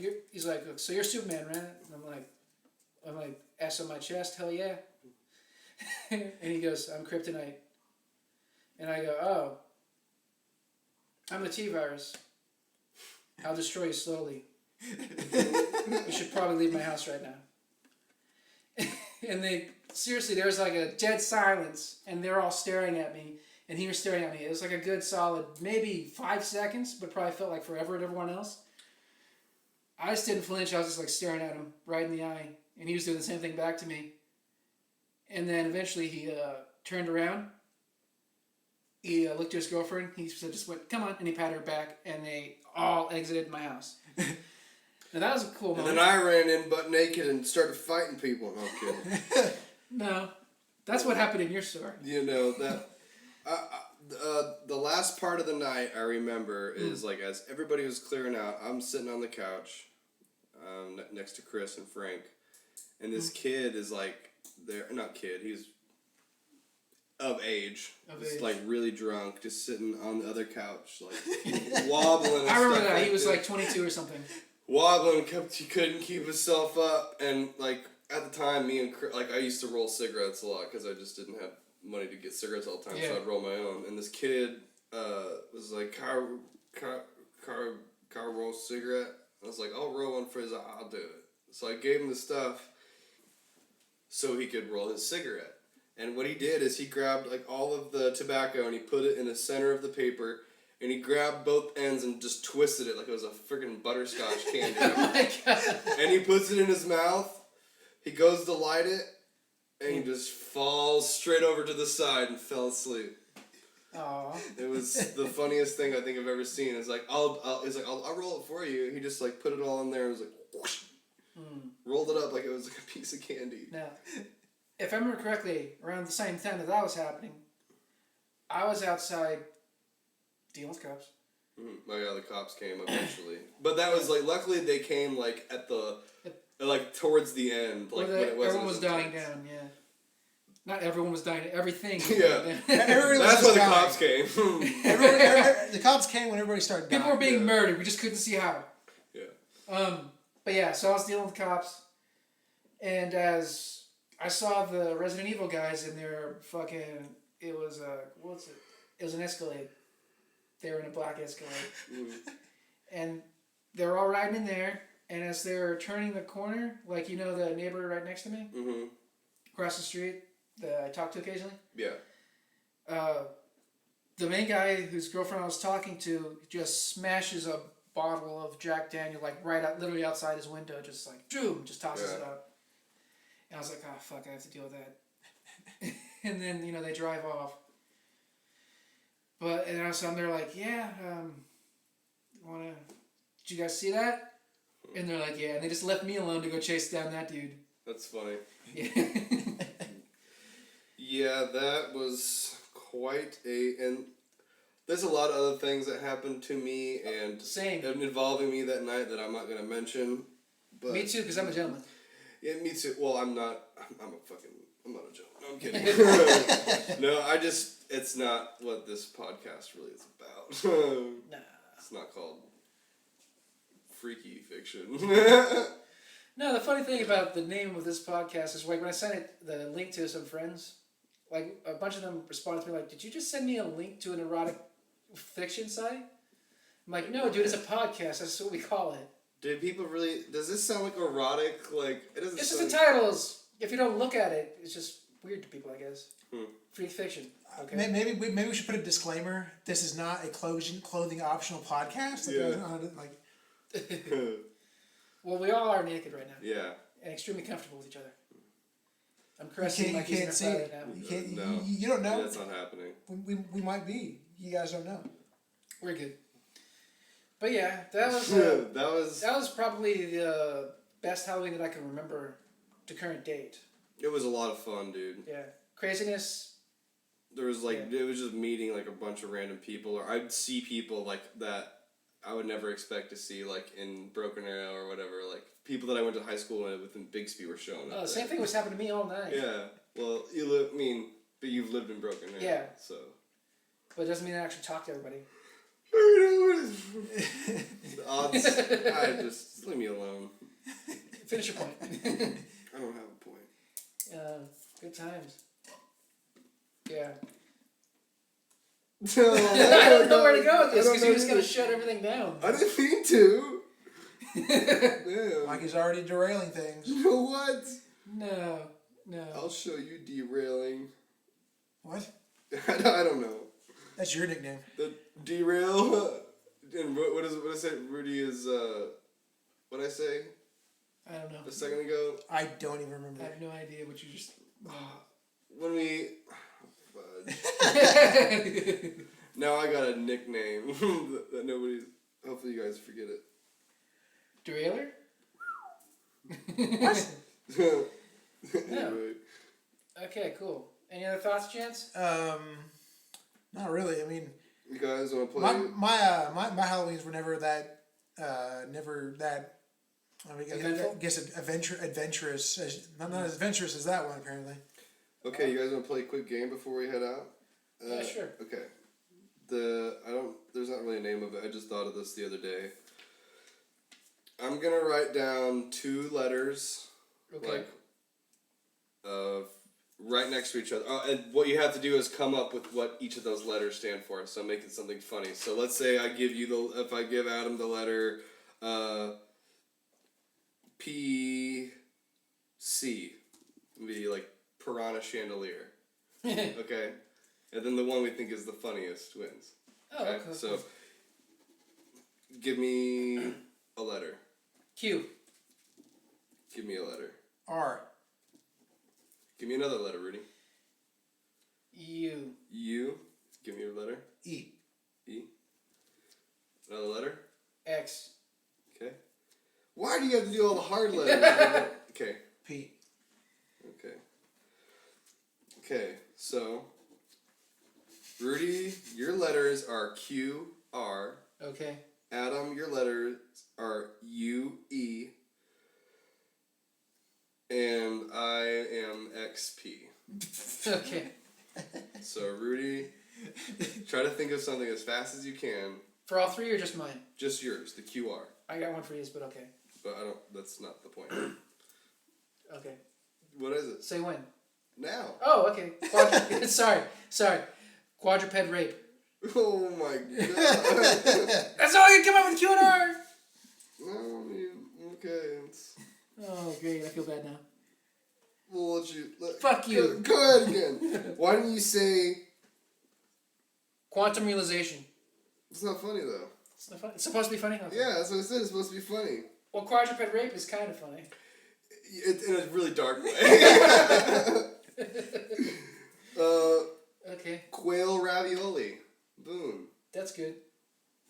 "So you're Superman, right?" And I'm like, S on my chest, hell yeah. And he goes, "I'm kryptonite." And I go, "Oh, I'm the T-virus. I'll destroy you slowly. You should probably leave my house right now." And there was like a dead silence, and they're all staring at me. And he was staring at me. It was like a good solid, maybe 5 seconds, but probably felt like forever to everyone else. I just didn't flinch. I was just like staring at him right in the eye. And he was doing the same thing back to me. And then eventually he turned around. He looked at his girlfriend. He just went, "Come on." And he patted her back. And they all exited my house. Now that was a cool moment. And then I ran in butt naked and started fighting people. No, I'm kidding. No. That's what happened in your story. That... the last part of the night I remember is like as everybody was clearing out, I'm sitting on the couch next to Chris and Frank, and this kid is like he's of age. He's like really drunk, just sitting on the other couch, like wobbling and I remember stuff that. like He was this. like 22 or something. Wobbling, he couldn't keep himself up, and like at the time, me and Chris, like I used to roll cigarettes a lot because I just didn't have money to get cigarettes all the time, so I'd roll my own. And this kid was like, "Car roll cigarette." I was like, "I'll roll one for his. I'll do it." So I gave him the stuff so he could roll his cigarette. And what he did is he grabbed like all of the tobacco and he put it in the center of the paper. And he grabbed both ends and just twisted it like it was a freaking butterscotch candy. Oh my god. And he puts it in his mouth. He goes to light it. And he just falls straight over to the side and fell asleep. Aww. It was the funniest thing I think I've ever seen. It's like, I'll roll it for you. He just like put it all in there and was like, whoosh, rolled it up like it was like a piece of candy. Now, if I remember correctly, around the same time that was happening, I was outside dealing with cops. Oh yeah, the cops came eventually, but that was like luckily they came like at the like towards the end, like when it wasn't. Everyone was dying down. Yeah, not everyone was dying. Everything. Yeah, that's why the cops came. The cops came when everybody started dying. People were being murdered. We just couldn't see how. Yeah. But yeah, so I was dealing with cops, and as I saw the Resident Evil guys in their fucking, it was It was an Escalade. They were in a black Escalade. And they were all riding in there, and as they were turning the corner, like, you know, the neighbor right next to me, across the street, that I talk to occasionally? Yeah. The main guy whose girlfriend I was talking to just smashes a bottle of Jack Daniel, like, right out, literally outside his window, just like, boom, just tosses it up. And I was like, oh, fuck, I have to deal with that. And then, you know, they drive off. But, and I was on there like, yeah, did you guys see that? And they're like, yeah. And they just left me alone to go chase down that dude. That's funny. Yeah. Yeah, that was quite and there's a lot of other things that happened to me and involving me that night that I'm not going to mention. But me too, because I'm a gentleman. Yeah, me too. Well, I'm not a gentleman. No, I'm kidding. No, it's not what this podcast really is about. Nah. It's not called freaky fiction. No, the funny thing about the name of this podcast is, like, when I sent the link to some friends, like, a bunch of them responded to me like, did you just send me a link to an erotic fiction site? I'm like, no, dude, it's a podcast. That's what we call it. Did people really... Does this sound like erotic? Like, it doesn't It's sound... just the titles. If you don't look at it, it's just weird to people, I guess. Freak fiction. Okay. Maybe we should put a disclaimer. This is not a clothing optional podcast. Well, we all are naked right now. Yeah. And extremely comfortable with each other. I'm caressing Mikey's inner thigh right now. You don't know. That's not happening. We might be. You guys don't know. We're good. But yeah, that was that was probably the best Halloween that I can remember to current date. It was a lot of fun, dude. Yeah. Craziness. There was it was just meeting like a bunch of random people, or I'd see people like that I would never expect to see, like in Broken Arrow or whatever. Like people that I went to high school with in Bixby were showing up. The same thing was happening to me all night. Yeah. Well, but you've lived in Broken Arrow. Yeah. So. But it doesn't mean I actually talk to everybody. The odds. Just leave me alone. Finish your point. I don't have a point. Good times. Yeah. No, I don't know where to go with this because you're just going to shut everything down. I didn't mean to. Damn. Mikey's already derailing things. You know what? No. I'll show you derailing. What? I don't know. That's your nickname. The derail. And what is it? Rudy is what did I say? I don't know. A second ago. I don't even remember. I have no idea what you just. When we. Now I got a nickname that nobody's. Hopefully you guys forget it. Derailer? Anyway. No. Okay, cool. Any other thoughts, Chance? Not really. I mean, you guys want to play? My Halloweens were never that. I guess adventurous. Not as adventurous as that one apparently. Okay, you guys want to play a quick game before we head out? Yeah, sure. Okay. There's not really a name of it. I just thought of this the other day. I'm gonna write down 2 letters. Okay. Like, right next to each other. And what you have to do is come up with what each of those letters stand for. So make it something funny. So let's say I give if I give Adam the letter P C, it'd be like piranha chandelier. Okay, and then the one we think is the funniest wins. Oh, okay. So give me a letter. Q. Give me a letter. R. Give me another letter, Rudy. U. U. Give me your letter. E. E. Another letter. X. Okay. Why do you have to do all the hard letters? Okay. P. Okay. Okay, so Rudy, your letters are Q, R. Okay. Adam, your letters are U, E. And I am X, P. Okay. So Rudy, try to think of something as fast as you can. For all three or just mine? Just yours, the QR. I got one for you, but okay. But that's not the point. Okay. What is it? Say when. Now. Oh, okay. Sorry. Quadruped rape. Oh my god. That's all I can come up with Q and R. No, okay. Oh, great. I feel bad now. We'll let you. Fuck you. Go ahead again. Why didn't you say... Quantum realization. It's not funny though. It's not funny. It's supposed to be funny? Okay. Yeah, that's what I said. It's supposed to be funny. Well, quadruped rape is kind of funny. In a really dark way. Okay. Quail ravioli. Boom. That's good.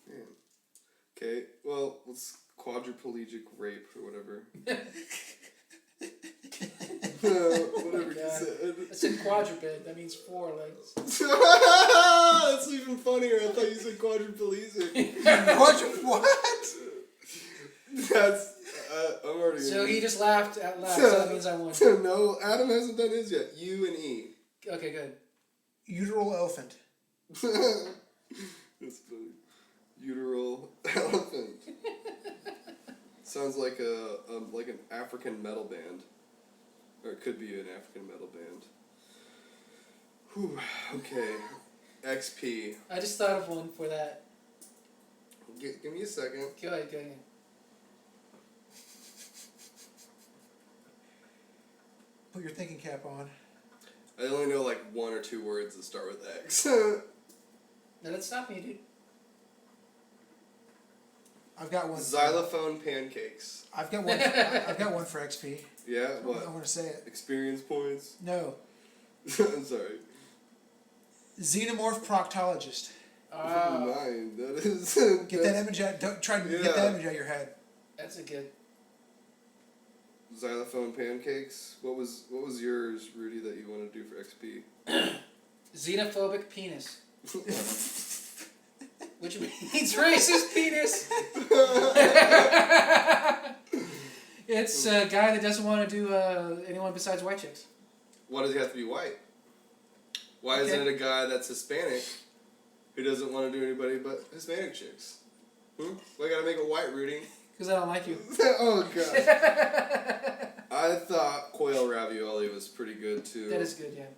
Yeah. Okay, well, let's quadriplegic rape or whatever. Whatever you said. I said quadruped. That means 4 legs. That's even funnier. I thought you said quadriplegic. What? That's... I'm already... So he just laughed out loud, so that means I won. No, Adam hasn't done his yet. U and E. Okay, good. Uteral elephant. That's funny. Uteral elephant. Sounds like like an African metal band. Or it could be an African metal band. Whew, okay. XP. I just thought of one for that. Give me a second. Go ahead. Put your thinking cap on. I only know like 1 or 2 words that start with X. No, that's not me, dude. I've got one. Xylophone pancakes. I've got one. I've got one for XP. Yeah, what? I want to say it. Experience points? No. I'm sorry. Xenomorph proctologist. Mine. That is... Get that image out. Don't try to get that image out of your head. That's a good. Xylophone pancakes. What was yours, Rudy, that you want to do for XP? Xenophobic penis. Which means racist penis. It's a guy that doesn't want to do anyone besides white chicks. Why does he have to be white? Why isn't it a guy that's Hispanic who doesn't want to do anybody but Hispanic chicks? Why gotta make it white, Rudy? Because I don't like you. Oh, God. I thought quail ravioli was pretty good, too. That is good, yeah.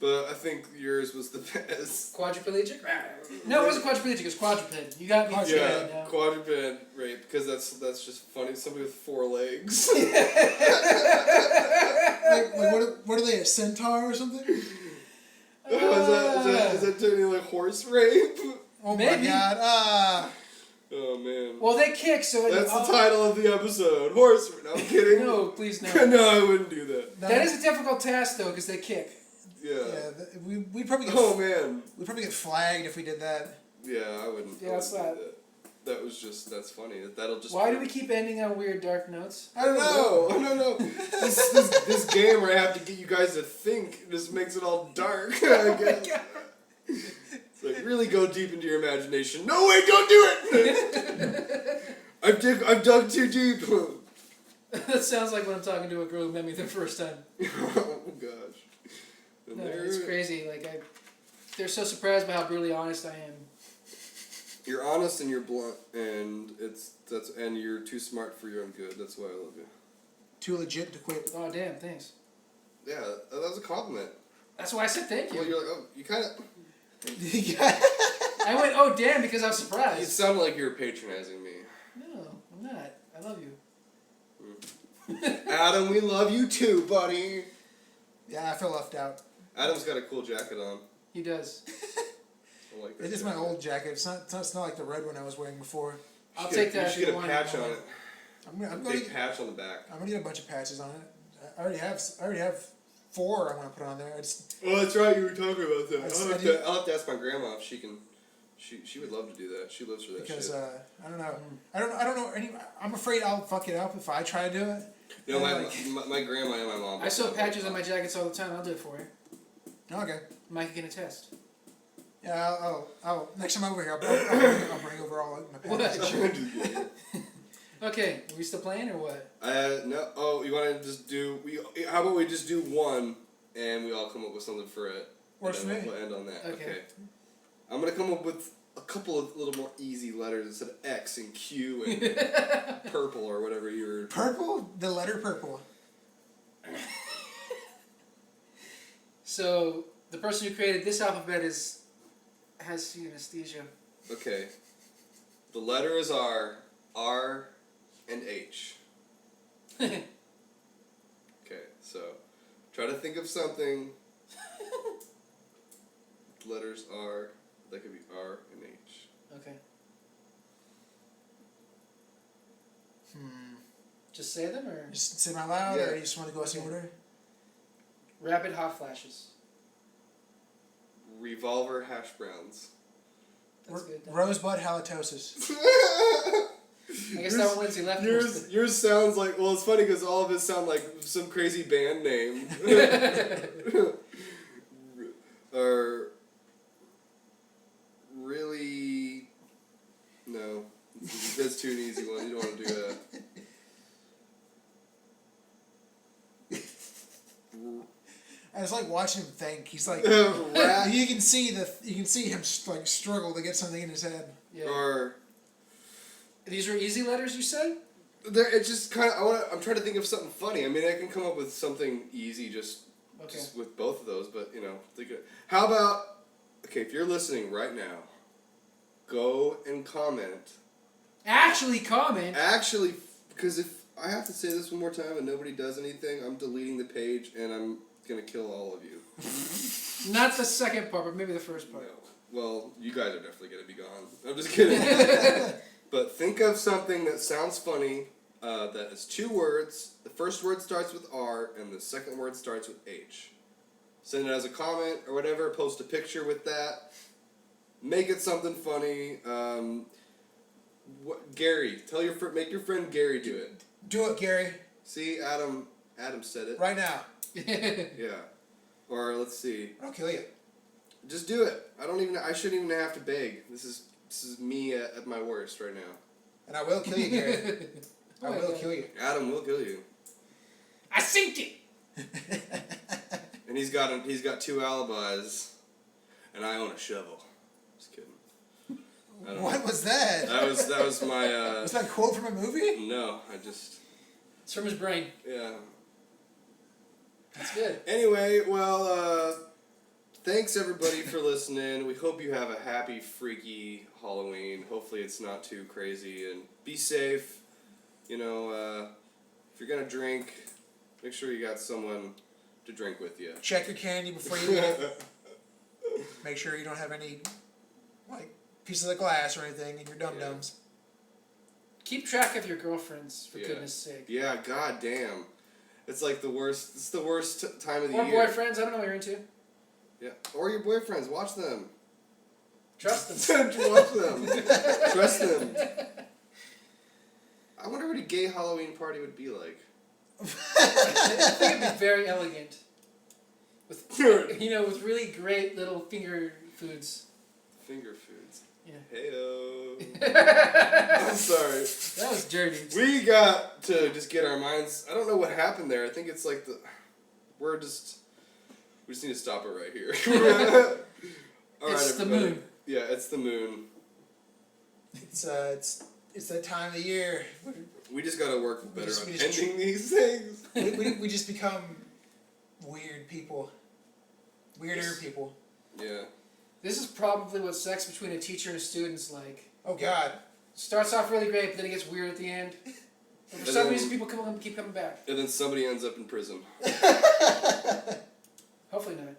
But I think yours was the best. Quadriplegic? No, it wasn't quadriplegic, it was quadruped. You got me. Yeah, quadruped rape, because that's just funny. Somebody with 4 legs. like what are they, a centaur or something? Is that technically like horse rape? Oh Maybe. my god. Oh man. Well, they kick, so... That's the title of the episode. Horse... No, I'm kidding. No, please no. No, I wouldn't do that. That is a difficult task, though, because they kick. Yeah. We'd probably get... Oh man. We'd probably get flagged if we did that. Yeah, I wouldn't. Yeah, that's not... That was just... That's funny. That'll just... Why do we keep ending on weird, dark notes? I don't know. This game where I have to get you guys to think just makes it all dark, I guess. It's like, really go deep into your imagination. No, wait, don't do it! I've dug too deep. That sounds like when I'm talking to a girl who met me the first time. Oh, gosh. And No, it's crazy. Like, they're so surprised by how brutally honest I am. You're honest and you're blunt, and and you're too smart for your own good. That's why I love you. Too legit to quit. Oh, damn, thanks. Yeah, that was a compliment. That's why I said thank you. Well, you're like, oh, you kind of... I went, oh, damn, because I was You surprised. sounded like you were patronizing me. No, I'm not. I love you. Adam, we love you too, buddy. Yeah, I feel left out. Adam's got a cool jacket on. He does. I like that It is jacket. my old jacket. It's not like the red one I was wearing before. I'll take that. You if should get a want patch on it. I'm A gonna big patch on the back. I'm gonna get a bunch of patches on it. I already have 4 I want to put on there. Oh, that's right. You were talking about that. I I'll have to ask my grandma if she can. She would love to do that. She lives for that because shit. I don't know. I don't know any. I'm afraid I'll fuck it up if I try to do it. You know, and my grandma and my mom. I sew patches on my jackets all the time. I'll do it for you. Okay. Mikey can attest. Yeah, I'll next time I'm over here, I'll bring over all of my patches. What? Okay, are we still playing or what? No. Oh, you want to just do? How about we just do one, and we all come up with something for it. Works for me. We'll end on that. Okay. I'm gonna come up with a couple of little more easy letters instead of X and Q and purple or whatever you were. Purple? The letter purple. So the person who created this alphabet has synesthesia. Okay. The letter is R, R, and H. Okay, so try to think of something. Letters are, that could be R and H. Okay. Just say them or Just say them out loud, Yeah. or you just want to go in order? rapid hot flashes. Revolver hash browns. That's good. Rosebud halitosis. I guess that one Lindsay left. Yours sounds like, well, it's funny because all of it sound like some crazy band name. Or really, no, that's too an easy one. You don't want to do that. And it's like watching him think. He's like, Rat. you can see him like struggle to get something in his head. Yeah. Or These are easy letters, you said? it's just kind of. I'm trying to think of something funny. I mean, I can come up with something easy just with both of those. But how about if you're listening right now, go and comment. Actually, comment. Actually, because if I have to say this one more time and nobody does anything, I'm deleting the page and I'm gonna kill all of you. Not the second part, but maybe the first No. part. Well, you guys are definitely gonna be gone. I'm just kidding. But think of something that sounds funny, that is 2 words. The first word starts with R and the second word starts with H. Send it as a comment or whatever, post a picture with that. Make it something funny. Gary, make your friend Gary do it. Do it, Gary. See, Adam said it. Right now. Yeah. Or let's see. I'll kill you. Just do it. I shouldn't even have to beg. This is me at my worst right now. And I will kill you, Gary. I will kill you. Adam will kill you. I synced it. And he's got 2 alibis, and I own a shovel. Just kidding. What was that? That was my. Was that a quote from a movie? No, I just. It's from his brain. Yeah. That's good. Anyway, well, thanks everybody for listening. We hope you have a happy, freaky Halloween. Hopefully it's not too crazy, and be safe. If you're gonna drink, make sure you got someone to drink with you. Check your candy before you eat it. Make sure you don't have any, pieces of glass or anything in your dum-dums. Keep track of your girlfriends, for goodness sake. Yeah, god damn. It's like the worst. It's the worst time of the Or year. boyfriends, I don't know what you're into. Yeah. Or your boyfriends. Watch them. Trust them. Watch them. Trust them. I wonder what a gay Halloween party would be like. I think it'd be very elegant. With really great little finger foods. Finger foods. Yeah. Hey-o. I'm sorry. That was dirty. We got to just get our minds. I don't know what happened there. I think it's like we just need to stop it right here. All right, It's the everybody. moon. Yeah, it's the moon. It's that time of the year. We just gotta work better just- on we just ending these things. We just become weird people. Weirder people. Yeah. This is probably what sex between a teacher and a student's like. Oh God. Starts off really great, but then it gets weird at the end. But for some reason, people keep coming back. And then somebody ends up in prison. Hopefully not.